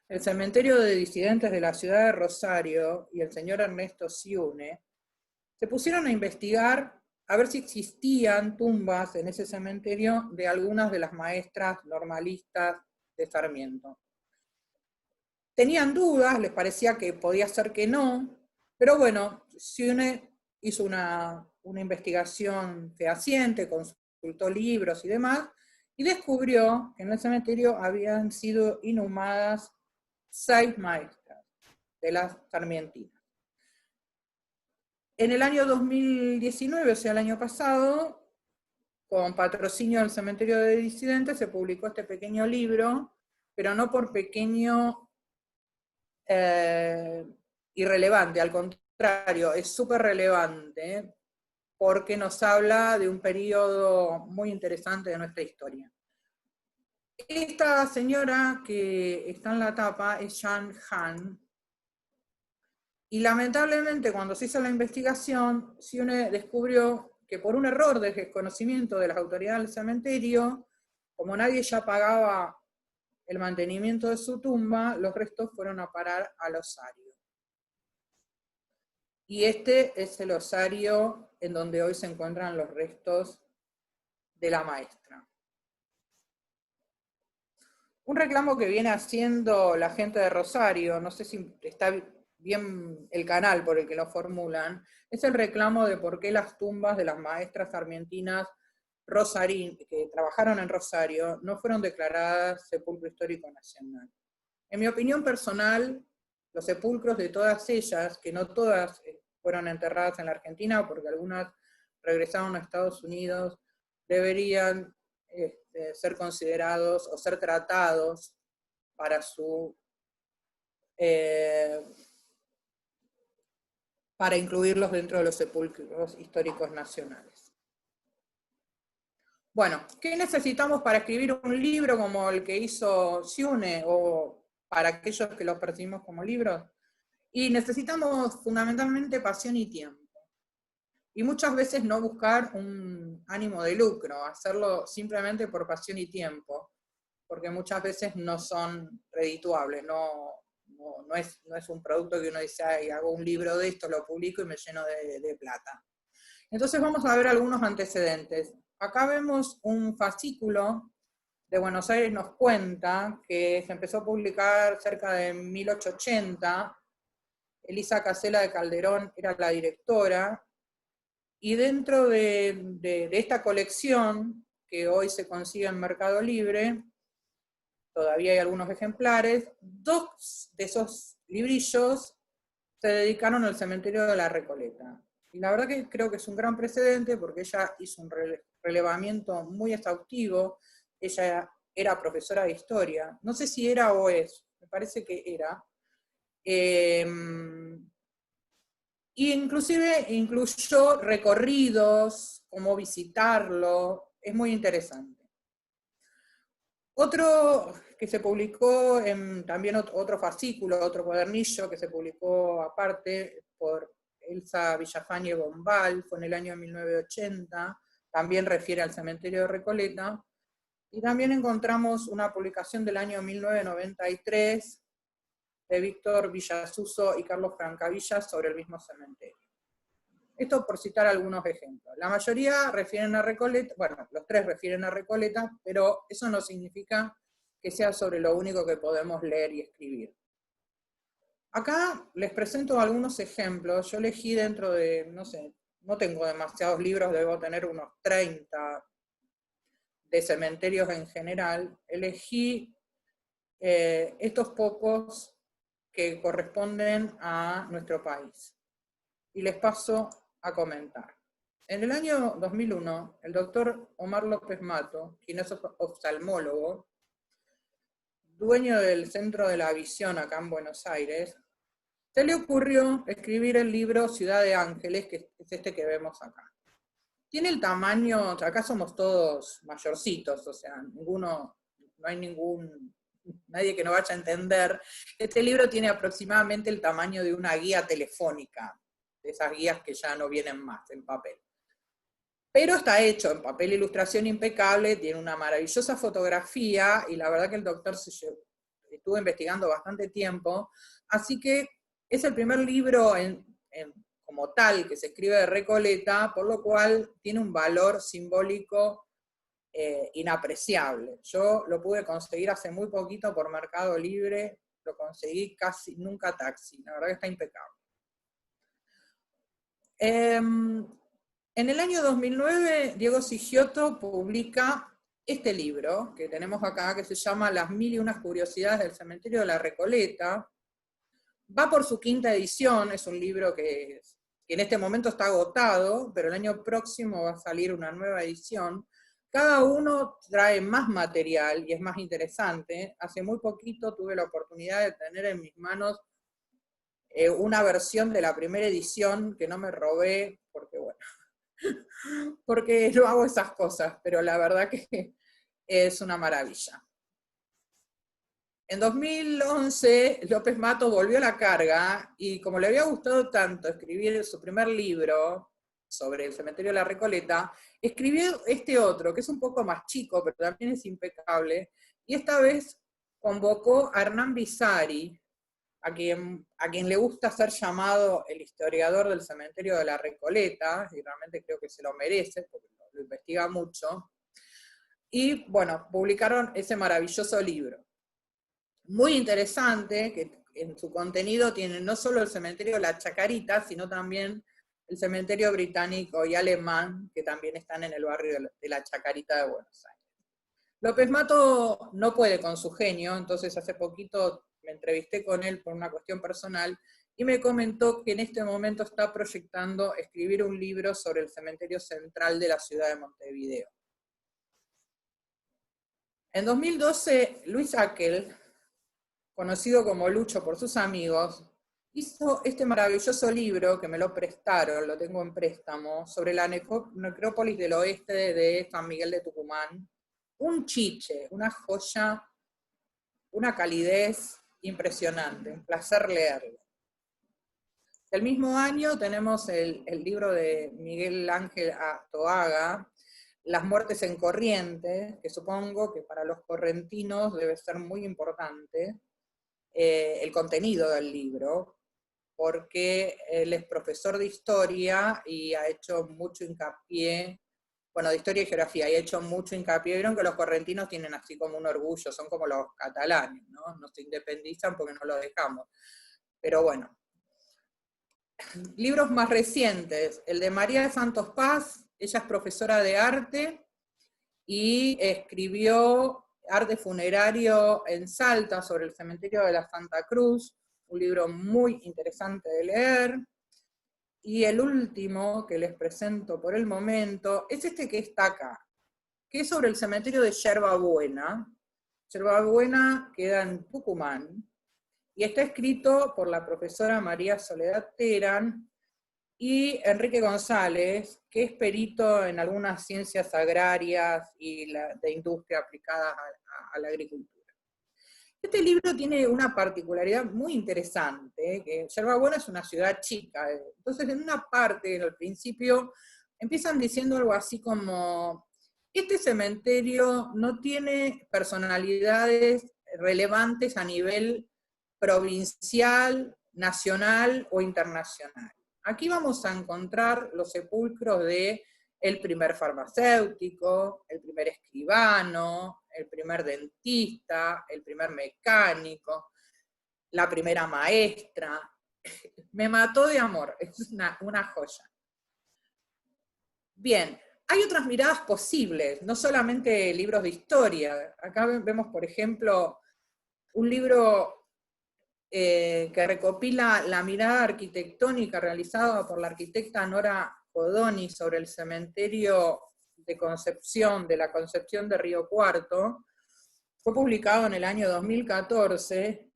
el cementerio de disidentes de la ciudad de Rosario y el señor Ernesto Siune se pusieron a investigar a ver si existían tumbas en ese cementerio de algunas de las maestras normalistas de Sarmiento. Tenían dudas, les parecía que podía ser que no, pero bueno, Siune hizo una investigación fehaciente, consultó libros y demás, y descubrió que en el cementerio habían sido inhumadas 6 maestras de las sarmientinas. En el año 2019, o sea, el año pasado, con patrocinio del Cementerio de Disidentes, se publicó este pequeño libro, pero no por pequeño irrelevante, al contrario, es súper relevante, porque nos habla de un periodo muy interesante de nuestra historia. Esta señora que está en la tapa es Jan Han, y lamentablemente cuando se hizo la investigación, Siune descubrió que por un error de desconocimiento de las autoridades del cementerio, como nadie ya pagaba el mantenimiento de su tumba, los restos fueron a parar al osario. Y este es el osario en donde hoy se encuentran los restos de la maestra. Un reclamo que viene haciendo la gente de Rosario, no sé si está bien el canal por el que lo formulan, es el reclamo de por qué las tumbas de las maestras sarmientinas que trabajaron en Rosario no fueron declaradas sepulcro histórico nacional. En mi opinión personal, los sepulcros de todas ellas, que no todas fueron enterradas en la Argentina, porque algunas regresaron a Estados Unidos, deberían ser considerados o ser tratados para para incluirlos dentro de los sepulcros históricos nacionales. Bueno, ¿qué necesitamos para escribir un libro como el que hizo Siune, o para aquellos que los percibimos como libros? Y necesitamos fundamentalmente pasión y tiempo. Y muchas veces no buscar un ánimo de lucro, hacerlo simplemente por pasión y tiempo, porque muchas veces no son redituables, no es un producto que uno dice, ay, hago un libro de esto, lo publico y me lleno de plata. Entonces vamos a ver algunos antecedentes. Acá vemos un fascículo de Buenos Aires Nos Cuenta, que se empezó a publicar cerca de 1880, Elisa Casela de Calderón era la directora, y dentro de esta colección, que hoy se consigue en Mercado Libre, todavía hay algunos ejemplares, 2 de esos librillos se dedicaron al cementerio de la Recoleta. Y la verdad que creo que es un gran precedente, porque ella hizo un relevamiento muy exhaustivo. Ella era profesora de historia, no sé si era o es, me parece que era, y inclusive incluyó recorridos, cómo visitarlo, es muy interesante. Otro que se publicó, también otro fascículo, otro cuadernillo que se publicó aparte por Elsa Villafañe Bombal, fue en el año 1980, también refiere al cementerio de Recoleta, y también encontramos una publicación del año 1993, de Víctor Villasuso y Carlos Francavilla sobre el mismo cementerio. Esto por citar algunos ejemplos. La mayoría refieren a Recoleta, bueno, los 3 refieren a Recoleta, pero eso no significa que sea sobre lo único que podemos leer y escribir. Acá les presento algunos ejemplos. Yo elegí dentro de, no sé, no tengo demasiados libros, debo tener unos 30 de cementerios en general. Elegí estos pocos que corresponden a nuestro país. Y les paso a comentar. En el año 2001, el doctor Omar López Mato, quien es oftalmólogo, dueño del Centro de la Visión acá en Buenos Aires, se le ocurrió escribir el libro Ciudad de Ángeles, que es este que vemos acá. Tiene el tamaño, acá somos todos mayorcitos, o sea, no hay nadie que no vaya a entender. Este libro tiene aproximadamente el tamaño de una guía telefónica, de esas guías que ya no vienen más en papel. Pero está hecho en papel, ilustración impecable, tiene una maravillosa fotografía, y la verdad que el doctor estuvo investigando bastante tiempo, así que es el primer libro como tal que se escribe de Recoleta, por lo cual tiene un valor simbólico inapreciable. Yo lo pude conseguir hace muy poquito por Mercado Libre, lo conseguí casi nunca taxi, la verdad que está impecable. En el año 2009, Diego Sigiotto publica este libro que tenemos acá, que se llama Las 1001 curiosidades del cementerio de la Recoleta. Va por su 5ª edición, es un libro que en este momento está agotado, pero el año próximo va a salir una nueva edición. Cada uno trae más material y es más interesante. Hace muy poquito tuve la oportunidad de tener en mis manos una versión de la primera edición que no me robé, porque bueno, porque no hago esas cosas, pero la verdad que es una maravilla. En 2011, López Mato volvió a la carga, y como le había gustado tanto escribir su primer libro sobre el cementerio de la Recoleta, escribió este otro, que es un poco más chico, pero también es impecable, y esta vez convocó a Hernán Bissari, a quien le gusta ser llamado el historiador del cementerio de la Recoleta, y realmente creo que se lo merece, porque lo investiga mucho, y bueno, publicaron ese maravilloso libro. Muy interesante, que en su contenido tiene no solo el cementerio de la Chacarita, sino también el cementerio británico y alemán, que también están en el barrio de la Chacarita de Buenos Aires. López Mato no puede con su genio, entonces hace poquito me entrevisté con él por una cuestión personal, y me comentó que en este momento está proyectando escribir un libro sobre el cementerio central de la ciudad de Montevideo. En 2012, Luis Haeckel, conocido como Lucho por sus amigos, hizo este maravilloso libro, que me lo prestaron, lo tengo en préstamo, sobre la necrópolis del oeste de San Miguel de Tucumán. Un chiche, una joya, una calidez impresionante, un placer leerlo. El mismo año tenemos el libro de Miguel Ángel Toaga, Las muertes en Corrientes, que supongo que para los correntinos debe ser muy importante el contenido del libro, porque él es profesor de historia y ha hecho mucho hincapié, bueno, de historia y geografía, y ha hecho mucho hincapié. Vieron que los correntinos tienen así como un orgullo, son como los catalanes, ¿no? No se independizan porque no lo dejamos. Pero bueno. Libros más recientes, el de María de Santos Paz, ella es profesora de arte y escribió Arte funerario en Salta sobre el cementerio de la Santa Cruz, un libro muy interesante de leer. Y el último que les presento por el momento es este que está acá, que es sobre el cementerio de Yerba Buena. Yerba Buena queda en Tucumán, y está escrito por la profesora María Soledad Terán y Enrique González, que es perito en algunas ciencias agrarias y de industria aplicadas a la agricultura. Este libro tiene una particularidad muy interesante, que Yerba Buena es una ciudad chica, entonces en una parte, al principio, empiezan diciendo algo así como, este cementerio no tiene personalidades relevantes a nivel provincial, nacional o internacional. Aquí vamos a encontrar los sepulcros de el primer farmacéutico, el primer escribano, el primer dentista, el primer mecánico, la primera maestra. Me mató de amor, es una joya. Bien, hay otras miradas posibles, no solamente libros de historia. Acá vemos, por ejemplo, un libro que recopila la mirada arquitectónica realizada por la arquitecta Nora Codoni sobre el cementerio de Concepción, de la Concepción de Río Cuarto. Fue publicado en el año 2014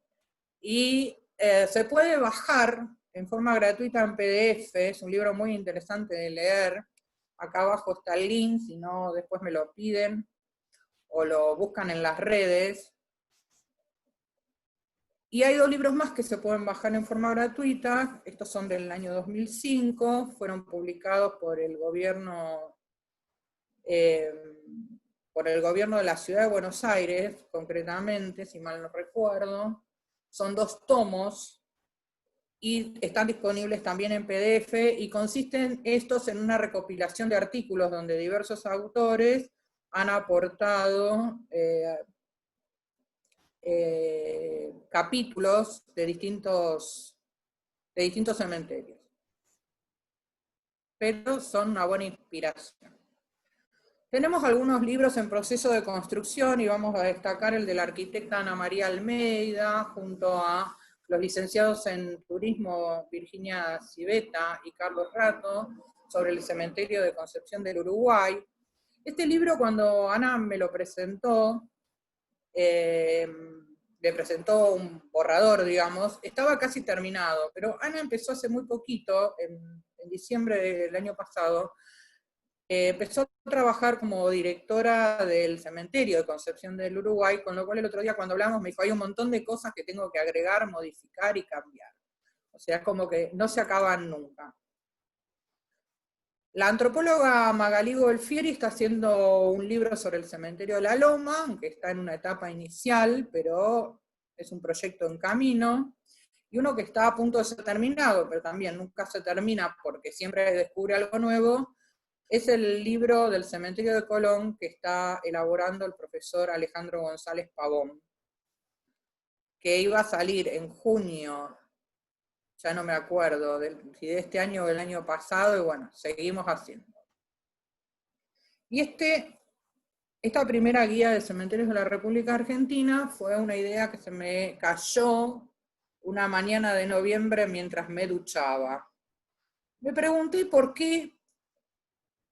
y se puede bajar en forma gratuita en PDF, es un libro muy interesante de leer. Acá abajo está el link, si no después me lo piden o lo buscan en las redes. Y hay dos libros más que se pueden bajar en forma gratuita, estos son del año 2005, fueron publicados por el gobierno de la ciudad de Buenos Aires, concretamente, si mal no recuerdo. Son 2 tomos, y están disponibles también en PDF, y consisten estos en una recopilación de artículos donde diversos autores han aportado capítulos de distintos cementerios. Pero son una buena inspiración. Tenemos algunos libros en proceso de construcción y vamos a destacar el de la arquitecta Ana María Almeida, junto a los licenciados en turismo Virginia Civeta y Carlos Rato, sobre el cementerio de Concepción del Uruguay. Este libro, cuando Ana me lo presentó, le presentó un borrador, digamos, estaba casi terminado, pero Ana empezó hace muy poquito, en diciembre del año pasado, empezó a trabajar como directora del cementerio de Concepción del Uruguay, con lo cual el otro día cuando hablamos me dijo, hay un montón de cosas que tengo que agregar, modificar y cambiar. O sea, es como que no se acaban nunca. La antropóloga Magalí Golfieri está haciendo un libro sobre el cementerio de la Loma, aunque está en una etapa inicial, pero es un proyecto en camino, y uno que está a punto de ser terminado, pero también nunca se termina porque siempre descubre algo nuevo, es el libro del cementerio de Colón que está elaborando el profesor Alejandro González Pavón, que iba a salir en junio, ya no me acuerdo si de este año o del año pasado, y bueno, seguimos haciendo. Y esta primera guía de cementerios de la República Argentina fue una idea que se me cayó una mañana de noviembre mientras me duchaba. Me pregunté por qué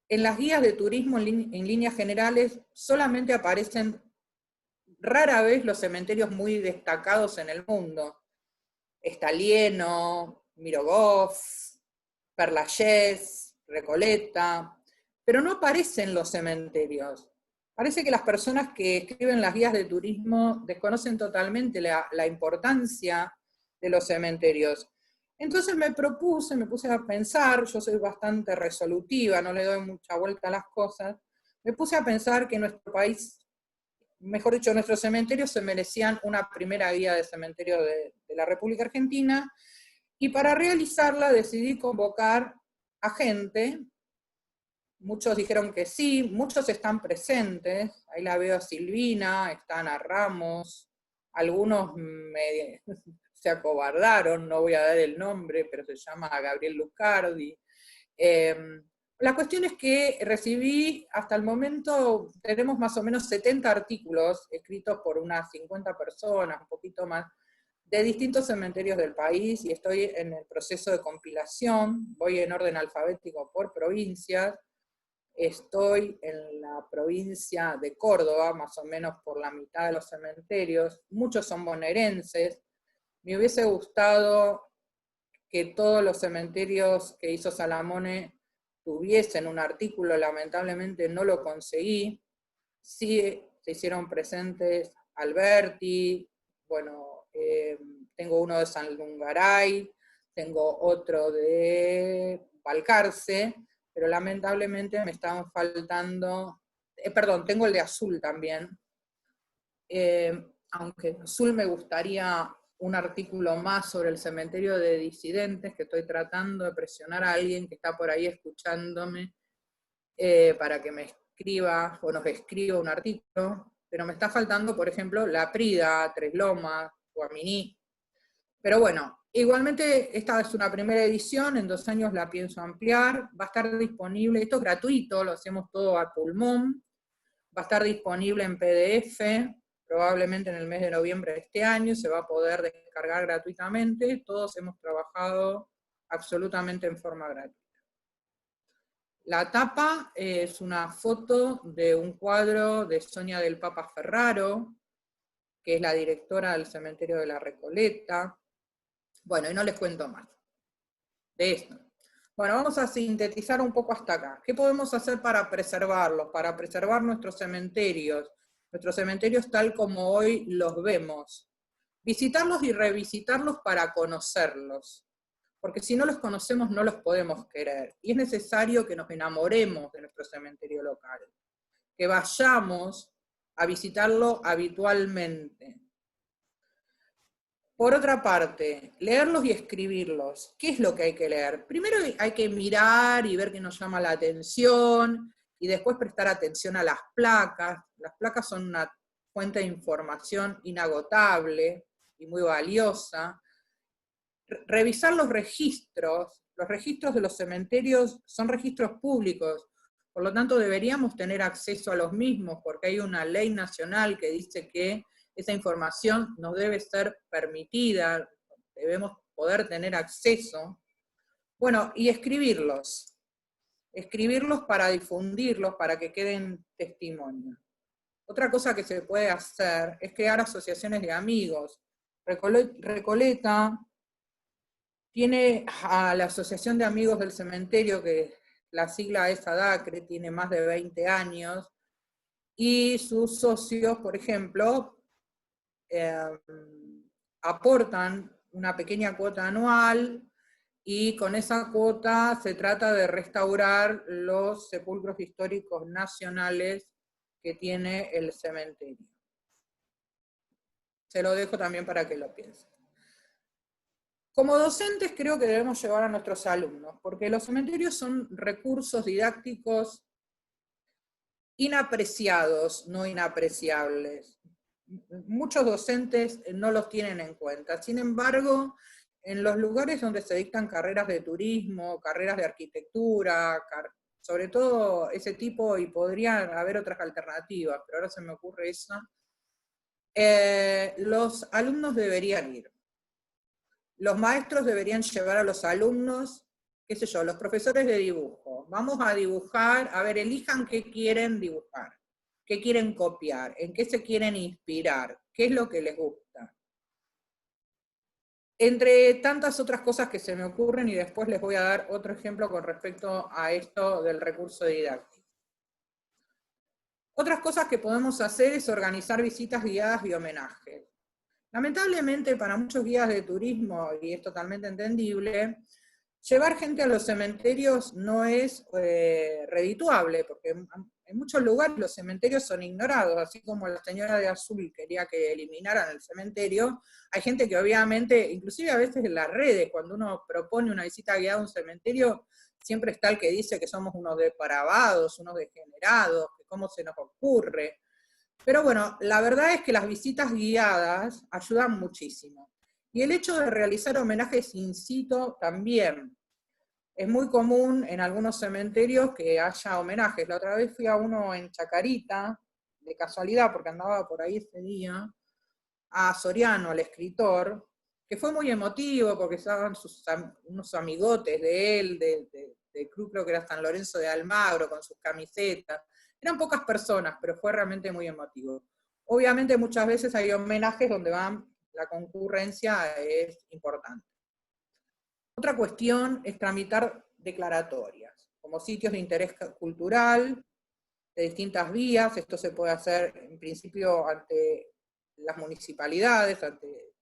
en las guías de turismo en líneas generales solamente aparecen rara vez los cementerios muy destacados en el mundo. Estalieno, Mirogoff, Perlayés, Recoleta, pero no aparecen los cementerios. Parece que las personas que escriben las guías de turismo desconocen totalmente la importancia de los cementerios. Entonces me puse a pensar, yo soy bastante resolutiva, no le doy mucha vuelta a las cosas, me puse a pensar que nuestro país, mejor dicho, nuestros cementerios se merecían una primera guía de cementerio de la República Argentina, y para realizarla decidí convocar a gente. Muchos dijeron que sí, muchos están presentes, ahí la veo a Silvina, está Ana Ramos, algunos se acobardaron, no voy a dar el nombre, pero se llama Gabriel Lucardi. La cuestión es que recibí, hasta el momento, tenemos más o menos 70 artículos escritos por unas 50 personas, un poquito más, de distintos cementerios del país, y estoy en el proceso de compilación, voy en orden alfabético por provincias. Estoy en la provincia de Córdoba, más o menos por la mitad de los cementerios, muchos son bonaerenses. Me hubiese gustado que todos los cementerios que hizo Salamone tuviesen un artículo, lamentablemente no lo conseguí. Sí se hicieron presentes Alberti, bueno, tengo uno de San Lungaray, tengo otro de Balcarce, pero lamentablemente me estaban faltando, perdón, tengo el de Azul también, aunque en Azul me gustaría un artículo más sobre el cementerio de disidentes, que estoy tratando de presionar a alguien que está por ahí escuchándome, para que me escriba, o nos escriba un artículo, pero me está faltando, por ejemplo, La Prida, Tres Lomas, Guaminí. Pero bueno, igualmente esta es una primera edición, en 2 años la pienso ampliar, va a estar disponible, esto es gratuito, lo hacemos todo a pulmón, va a estar disponible en PDF, probablemente en el mes de noviembre de este año, se va a poder descargar gratuitamente, todos hemos trabajado absolutamente en forma gratuita. La tapa es una foto de un cuadro de Sonia del Papa Ferraro, que es la directora del cementerio de la Recoleta. Bueno, y no les cuento más de esto. Bueno, vamos a sintetizar un poco hasta acá. ¿Qué podemos hacer para preservarlos, para preservar nuestros cementerios tal como hoy los vemos? Visitarlos y revisitarlos para conocerlos, porque si no los conocemos no los podemos querer. Y es necesario que nos enamoremos de nuestro cementerio local, que vayamos a visitarlo habitualmente. Por otra parte, leerlos y escribirlos. ¿Qué es lo que hay que leer? Primero hay que mirar y ver qué nos llama la atención, y después prestar atención a las placas. Las placas son una fuente de información inagotable y muy valiosa. Revisar los registros de los cementerios son registros públicos, por lo tanto deberíamos tener acceso a los mismos, porque hay una ley nacional que dice que esa información nos debe ser permitida, debemos poder tener acceso. Bueno, y escribirlos para difundirlos, para que queden testimonio. Otra cosa que se puede hacer es crear asociaciones de amigos. Recoleta tiene a la Asociación de Amigos del Cementerio, que la sigla es ADACRE, tiene más de 20 años, y sus socios, por ejemplo, aportan una pequeña cuota anual, y con esa cuota se trata de restaurar los sepulcros históricos nacionales que tiene el cementerio. Se lo dejo también para que lo piensen. Como docentes creo que debemos llevar a nuestros alumnos, porque los cementerios son recursos didácticos inapreciados, no inapreciables. Muchos docentes no los tienen en cuenta. Sin embargo, en los lugares donde se dictan carreras de turismo, carreras de arquitectura, sobre todo ese tipo, y podrían haber otras alternativas, pero ahora se me ocurre esa, los alumnos deberían ir. Los maestros deberían llevar a los alumnos, qué sé yo, los profesores de dibujo. Vamos a dibujar, a ver, elijan qué quieren dibujar, qué quieren copiar, en qué se quieren inspirar, qué es lo que les gusta. Entre tantas otras cosas que se me ocurren, y después les voy a dar otro ejemplo con respecto a esto del recurso didáctico. Otras cosas que podemos hacer es organizar visitas guiadas y homenajes. Lamentablemente para muchos guías de turismo, y es totalmente entendible, llevar gente a los cementerios no es redituable, porque en muchos lugares los cementerios son ignorados, así como la señora de azul quería que eliminaran el cementerio. Hay gente que obviamente, inclusive a veces en las redes, cuando uno propone una visita guiada a un cementerio, siempre está el que dice que somos unos depravados, unos degenerados, que cómo se nos ocurre. Pero bueno, la verdad es que las visitas guiadas ayudan muchísimo. Y el hecho de realizar homenajes in situ también. Es muy común en algunos cementerios que haya homenajes. La otra vez fui a uno en Chacarita, de casualidad, porque andaba por ahí ese día, a Soriano, al escritor, que fue muy emotivo, porque estaban unos amigotes de él, de club, creo que era San Lorenzo de Almagro, con sus camisetas. Eran pocas personas, pero fue realmente muy emotivo. Obviamente muchas veces hay homenajes donde la concurrencia es importante. Otra cuestión es tramitar declaratorias, como sitios de interés cultural, de distintas vías. Esto se puede hacer en principio ante las municipalidades, ante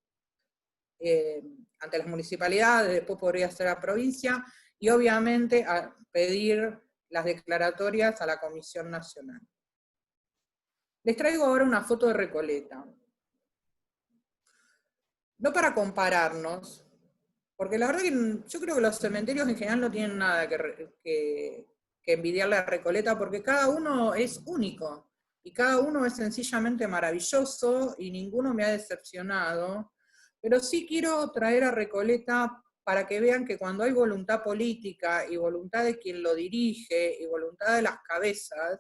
las municipalidades, después podría ser a provincia, y obviamente a pedir las declaratorias a la Comisión Nacional. Les traigo ahora una foto de Recoleta. No para compararnos, porque la verdad que yo creo que los cementerios en general no tienen nada que envidiarle a Recoleta, porque cada uno es único, y cada uno es sencillamente maravilloso, y ninguno me ha decepcionado. Pero sí quiero traer a Recoleta para que vean que cuando hay voluntad política, y voluntad de quien lo dirige, y voluntad de las cabezas,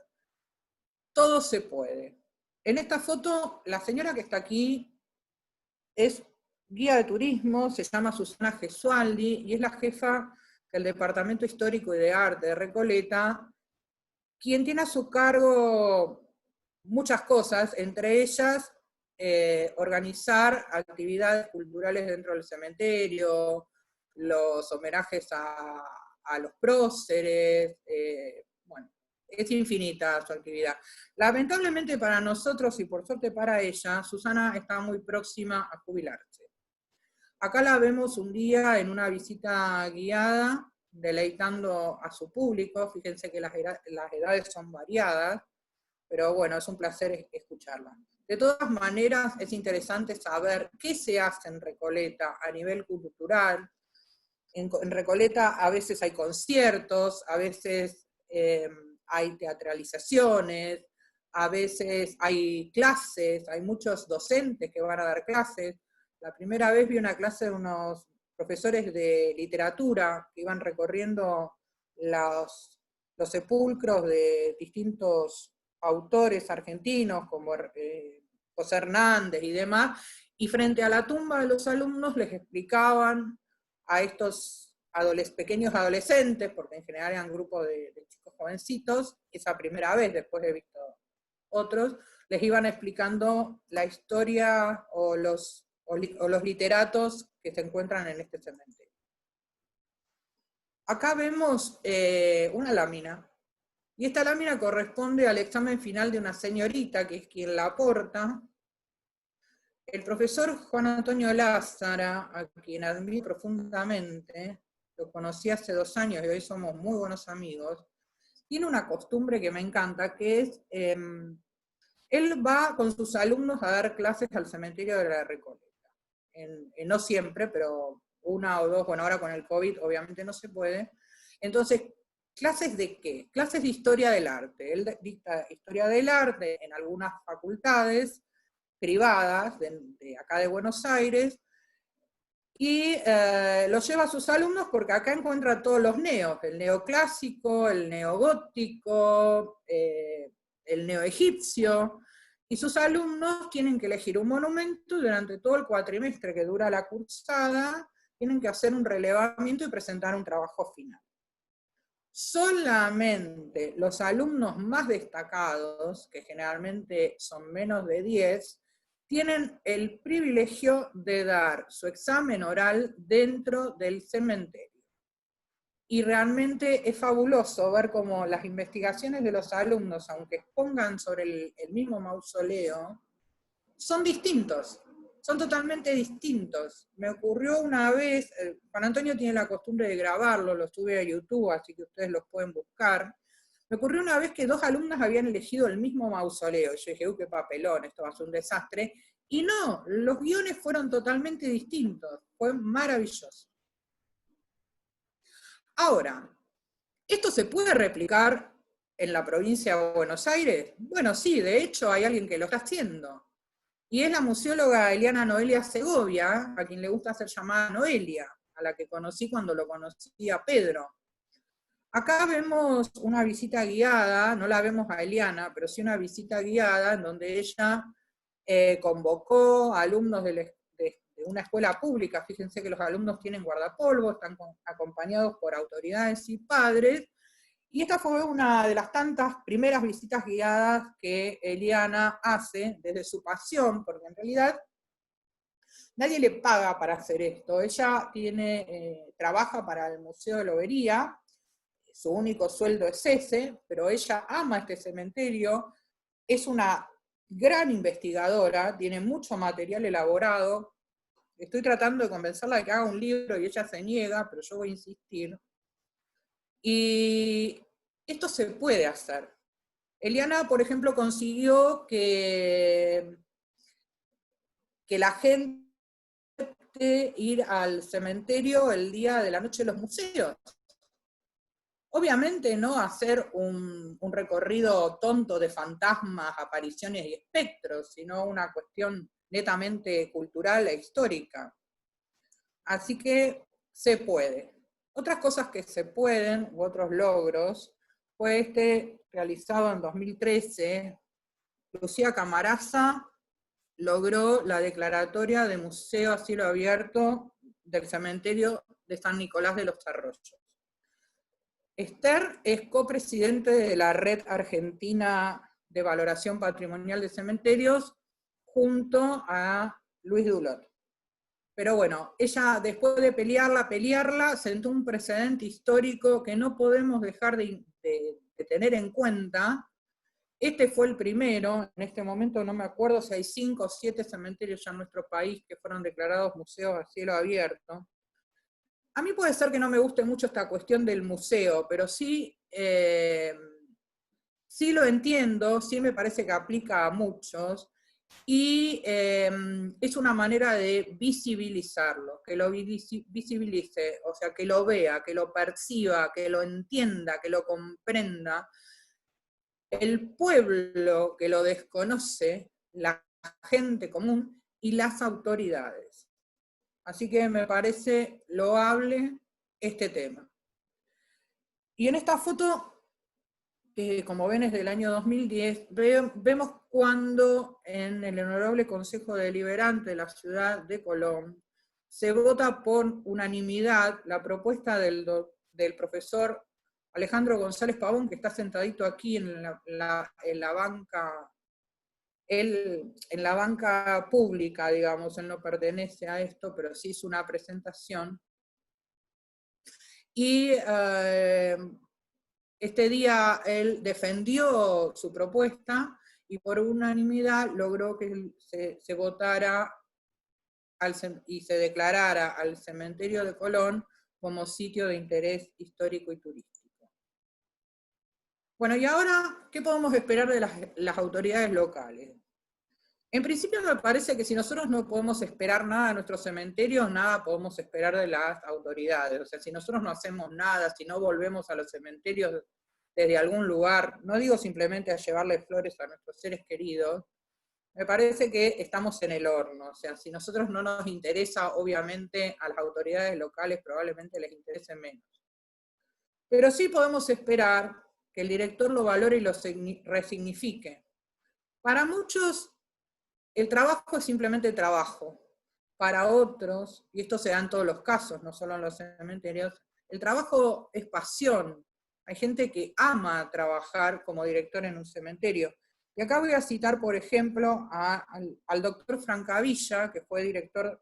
todo se puede. En esta foto, la señora que está aquí es guía de turismo, se llama Susana Gesualdi, y es la jefa del Departamento Histórico y de Arte de Recoleta, quien tiene a su cargo muchas cosas, entre ellas organizar actividades culturales dentro del cementerio, los homenajes a los próceres, bueno, es infinita su actividad. Lamentablemente para nosotros, y por suerte para ella, Susana está muy próxima a jubilarse. Acá la vemos un día en una visita guiada, deleitando a su público. Fíjense que las edades son variadas, pero bueno, es un placer escucharla. De todas maneras, es interesante saber qué se hace en Recoleta a nivel cultural. En Recoleta a veces hay conciertos, a veces hay teatralizaciones, a veces hay clases, hay muchos docentes que van a dar clases. La primera vez vi una clase de unos profesores de literatura que iban recorriendo los sepulcros de distintos autores argentinos, como José Hernández y demás, y frente a la tumba de los alumnos les explicaban a estos pequeños adolescentes, porque en general eran grupos de chicos jovencitos, esa primera vez, después he visto otros, les iban explicando la historia o los literatos que se encuentran en este cementerio. Acá vemos una lámina, y esta lámina corresponde al examen final de una señorita, que es quien la aporta. El profesor Juan Antonio Lázara, a quien admiro profundamente, lo conocí hace 2 años y hoy somos muy buenos amigos, tiene una costumbre que me encanta, que es, él va con sus alumnos a dar clases al cementerio de la Recoleta. No siempre, pero 1 o 2, bueno, ahora con el COVID obviamente no se puede. Entonces, ¿clases de qué? Clases de historia del arte. Él dicta historia del arte en algunas facultades privadas de acá de Buenos Aires, y lo lleva a sus alumnos porque acá encuentra todos los neos, el neoclásico, el neogótico, el neoegipcio, y sus alumnos tienen que elegir un monumento y durante todo el cuatrimestre que dura la cursada tienen que hacer un relevamiento y presentar un trabajo final. Solamente los alumnos más destacados, que generalmente son menos de 10, tienen el privilegio de dar su examen oral dentro del cementerio. Y realmente es fabuloso ver cómo las investigaciones de los alumnos, aunque expongan sobre el mismo mausoleo, son distintos, son totalmente distintos. Me ocurrió una vez, Juan Antonio tiene la costumbre de grabarlo, lo sube a YouTube, así que ustedes los pueden buscar. Me ocurrió una vez que 2 alumnas habían elegido el mismo mausoleo. Yo dije, qué papelón, esto va a ser un desastre. Y no, los guiones fueron totalmente distintos. Fue maravilloso. Ahora, ¿esto se puede replicar en la provincia de Buenos Aires? Bueno, sí, de hecho hay alguien que lo está haciendo. Y es la museóloga Eliana Noelia Segovia, a quien le gusta ser llamada Noelia, a la que conocí cuando lo conocí a Pedro. Acá vemos una visita guiada, no la vemos a Eliana, pero sí una visita guiada en donde ella convocó a alumnos de una escuela pública. Fíjense que los alumnos tienen guardapolvo, están acompañados por autoridades y padres, y esta fue una de las tantas primeras visitas guiadas que Eliana hace desde su pasión, porque en realidad nadie le paga para hacer esto. Ella trabaja para el Museo de Lobería, su único sueldo es ese, pero ella ama este cementerio, es una gran investigadora, tiene mucho material elaborado. Estoy tratando de convencerla de que haga un libro y ella se niega, pero yo voy a insistir. Y esto se puede hacer. Eliana, por ejemplo, consiguió que la gente ir al cementerio el día de la noche de los museos. Obviamente no hacer un recorrido tonto de fantasmas, apariciones y espectros, sino una cuestión netamente cultural e histórica. Así que se puede. Otras cosas que se pueden, u otros logros, fue realizado en 2013. Lucía Camarasa logró la declaratoria de museo a cielo abierto del cementerio de San Nicolás de los Arroyos. Esther es copresidente de la Red Argentina de Valoración Patrimonial de Cementerios junto a Luis Dulot. Pero bueno, ella después de pelearla, sentó un precedente histórico que no podemos dejar de tener en cuenta. Este fue el primero, en este momento no me acuerdo si hay 5 o 7 cementerios ya en nuestro país que fueron declarados museos a cielo abierto. A mí puede ser que no me guste mucho esta cuestión del museo, pero sí, sí lo entiendo, sí me parece que aplica a muchos, y es una manera de visibilizarlo, que lo visibilice, o sea, que lo vea, que lo perciba, que lo entienda, que lo comprenda. El pueblo que lo desconoce, la gente común y las autoridades. Así que me parece loable este tema. Y en esta foto, como ven es del año 2010, vemos cuando en el Honorable Consejo Deliberante de la Ciudad de Colón se vota por unanimidad la propuesta del profesor Alejandro González Pavón, que está sentadito aquí en la banca. Él, en la banca pública, digamos, él no pertenece a esto, pero sí hizo una presentación. Y este día él defendió su propuesta y por unanimidad logró que se votara y se declarara al cementerio de Colón como sitio de interés histórico y turístico. Bueno, y ahora, ¿qué podemos esperar de las autoridades locales? En principio me parece que si nosotros no podemos esperar nada de nuestros cementerios, nada podemos esperar de las autoridades. O sea, si nosotros no hacemos nada, si no volvemos a los cementerios desde algún lugar, no digo simplemente a llevarle flores a nuestros seres queridos, me parece que estamos en el horno. O sea, si a nosotros no nos interesa, obviamente a las autoridades locales probablemente les interese menos. Pero sí podemos esperar que el director lo valore y lo resignifique. Para muchos, el trabajo es simplemente trabajo. Para otros, y esto se da en todos los casos, no solo en los cementerios, el trabajo es pasión. Hay gente que ama trabajar como director en un cementerio. Y acá voy a citar, por ejemplo, al doctor Francavilla, que fue director,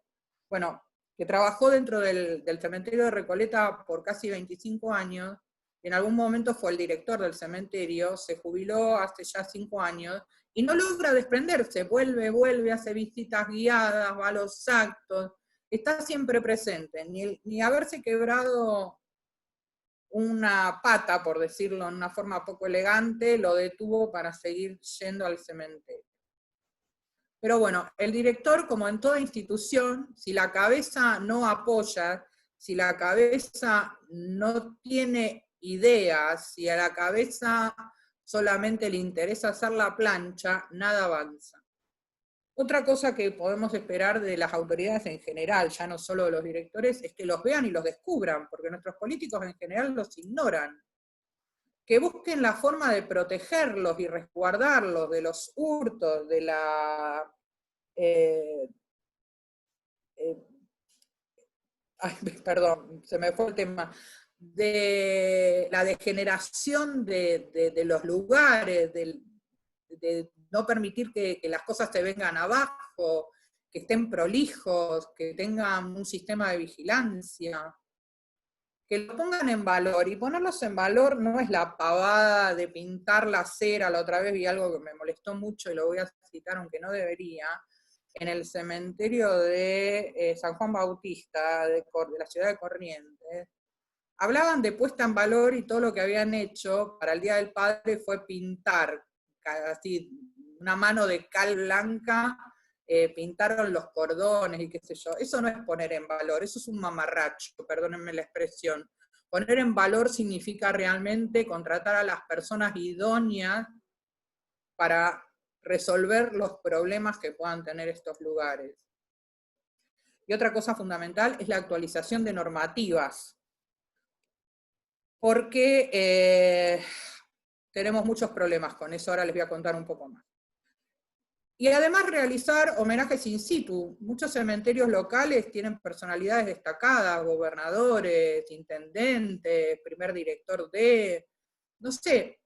bueno, que trabajó dentro del cementerio de Recoleta por casi 25 años, y en algún momento fue el director del cementerio, se jubiló hace ya 5 años, y no logra desprenderse, vuelve, hace visitas guiadas, va a los actos, está siempre presente, ni haberse quebrado una pata, por decirlo en una forma poco elegante, lo detuvo para seguir yendo al cementerio. Pero bueno, el director, como en toda institución, si la cabeza no apoya, si la cabeza no tiene ideas, si a la cabeza solamente le interesa hacer la plancha, nada avanza. Otra cosa que podemos esperar de las autoridades en general, ya no solo de los directores, es que los vean y los descubran, porque nuestros políticos en general los ignoran. Que busquen la forma de protegerlos y resguardarlos de los hurtos, de la... perdón, se me fue el tema, de la degeneración de los lugares, de no permitir que las cosas se vengan abajo, que estén prolijos, que tengan un sistema de vigilancia, que lo pongan en valor. Y ponerlos en valor no es la pavada de pintar la acera. La otra vez vi algo que me molestó mucho y lo voy a citar aunque no debería. En el cementerio de San Juan Bautista, de la ciudad de Corrientes, hablaban de puesta en valor y todo lo que habían hecho para el Día del Padre fue pintar, así, una mano de cal blanca, pintaron los cordones y qué sé yo. Eso no es poner en valor, eso es un mamarracho, perdónenme la expresión. Poner en valor significa realmente contratar a las personas idóneas para resolver los problemas que puedan tener estos lugares. Y otra cosa fundamental es la actualización de normativas, porque tenemos muchos problemas con eso, ahora les voy a contar un poco más. Y además realizar homenajes in situ. Muchos cementerios locales tienen personalidades destacadas, gobernadores, intendentes, primer director de, no sé,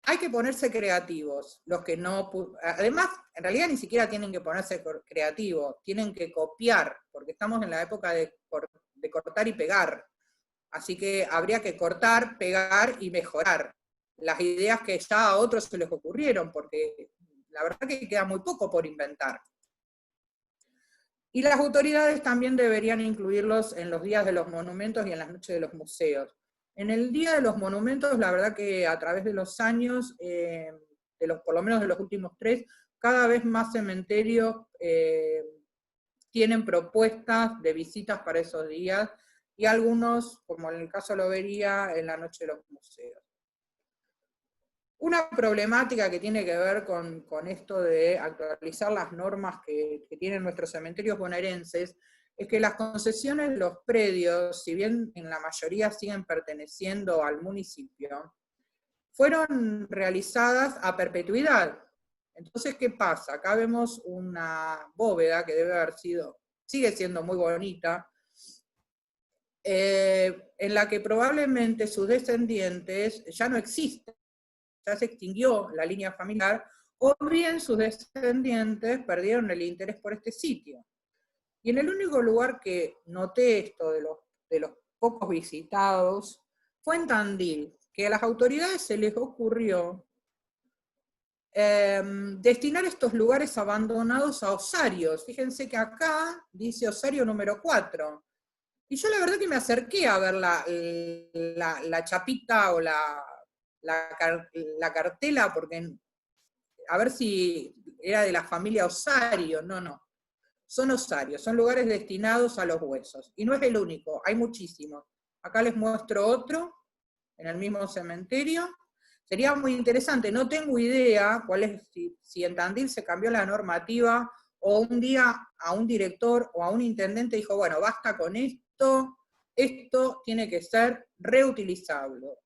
hay que ponerse creativos. Los que no, además, en realidad ni siquiera tienen que ponerse creativos, tienen que copiar, porque estamos en la época de cortar y pegar. Así que habría que cortar, pegar y mejorar las ideas que ya a otros se les ocurrieron, porque la verdad que queda muy poco por inventar. Y las autoridades también deberían incluirlos en los días de los monumentos y en las noches de los museos. En el Día de los Monumentos, la verdad que a través de los años, por lo menos de los últimos 3, cada vez más cementerios tienen propuestas de visitas para esos días, y algunos, como en el caso de Lobería, en la noche de los museos. Una problemática que tiene que ver con esto de actualizar las normas que tienen nuestros cementerios bonaerenses es que las concesiones de los predios, si bien en la mayoría siguen perteneciendo al municipio, fueron realizadas a perpetuidad. Entonces, ¿qué pasa? Acá vemos una bóveda que debe haber sido, sigue siendo muy bonita, en la que probablemente sus descendientes ya no existen, ya se extinguió la línea familiar, o bien sus descendientes perdieron el interés por este sitio. Y en el único lugar que noté esto de los pocos visitados fue en Tandil, que a las autoridades se les ocurrió destinar estos lugares abandonados a osarios. Fíjense que acá dice osario número 4. Y yo la verdad que me acerqué a ver la chapita o la cartela, porque a ver si era de la familia Osario. No. Son osarios, son lugares destinados a los huesos. Y no es el único, hay muchísimos. Acá les muestro otro, en el mismo cementerio. Sería muy interesante, no tengo idea cuál es, si en Tandil se cambió la normativa o un día a un director o a un intendente dijo, bueno, basta con esto, esto tiene que ser reutilizable.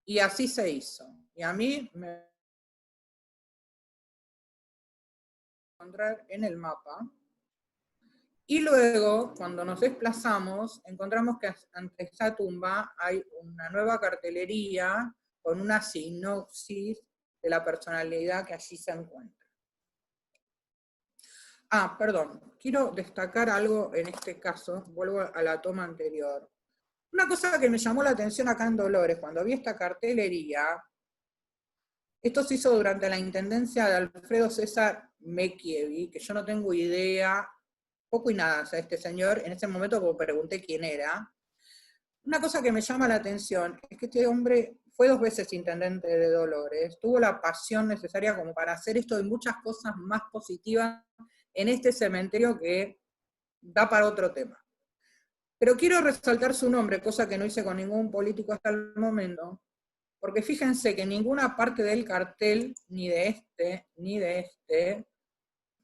Y así se hizo. Y a mí me encontrar en el mapa. Y luego, cuando nos desplazamos, encontramos que ante esta tumba hay una nueva cartelería con una sinopsis de la personalidad que allí se encuentra. Ah, perdón, quiero destacar algo en este caso, vuelvo a la toma anterior. Una cosa que me llamó la atención acá en Dolores, cuando vi esta cartelería, esto se hizo durante la intendencia de Alfredo César Mekievi, que yo no tengo idea, poco y nada, o sea, este señor, en ese momento como pregunté quién era. Una cosa que me llama la atención es que este hombre fue 2 veces intendente de Dolores, tuvo la pasión necesaria como para hacer esto y muchas cosas más positivas en este cementerio que da para otro tema. Pero quiero resaltar su nombre, cosa que no hice con ningún político hasta el momento, porque fíjense que en ninguna parte del cartel, ni de este,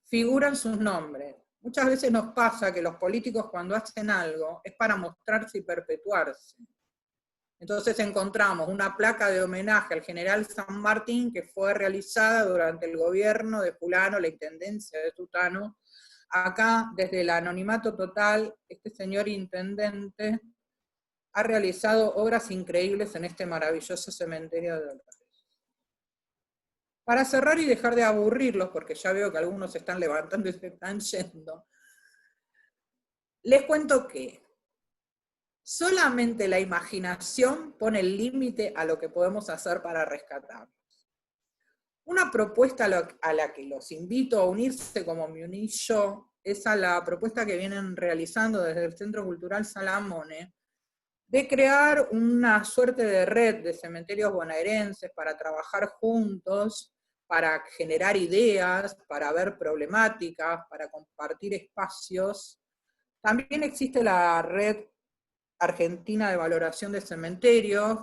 figuran sus nombres. Muchas veces nos pasa que los políticos cuando hacen algo es para mostrarse y perpetuarse. Entonces encontramos una placa de homenaje al general San Martín que fue realizada durante el gobierno de fulano, la intendencia de Tutano. Acá, desde el anonimato total, este señor intendente ha realizado obras increíbles en este maravilloso cementerio de Dolores. Para cerrar y dejar de aburrirlos, porque ya veo que algunos se están levantando y se están yendo, les cuento que solamente la imaginación pone el límite a lo que podemos hacer para rescatarlos. Una propuesta a la que los invito a unirse como me uní yo es a la propuesta que vienen realizando desde el Centro Cultural Salamone de crear una suerte de red de cementerios bonaerenses para trabajar juntos, para generar ideas, para ver problemáticas, para compartir espacios. También existe la red argentina de valoración de cementerios,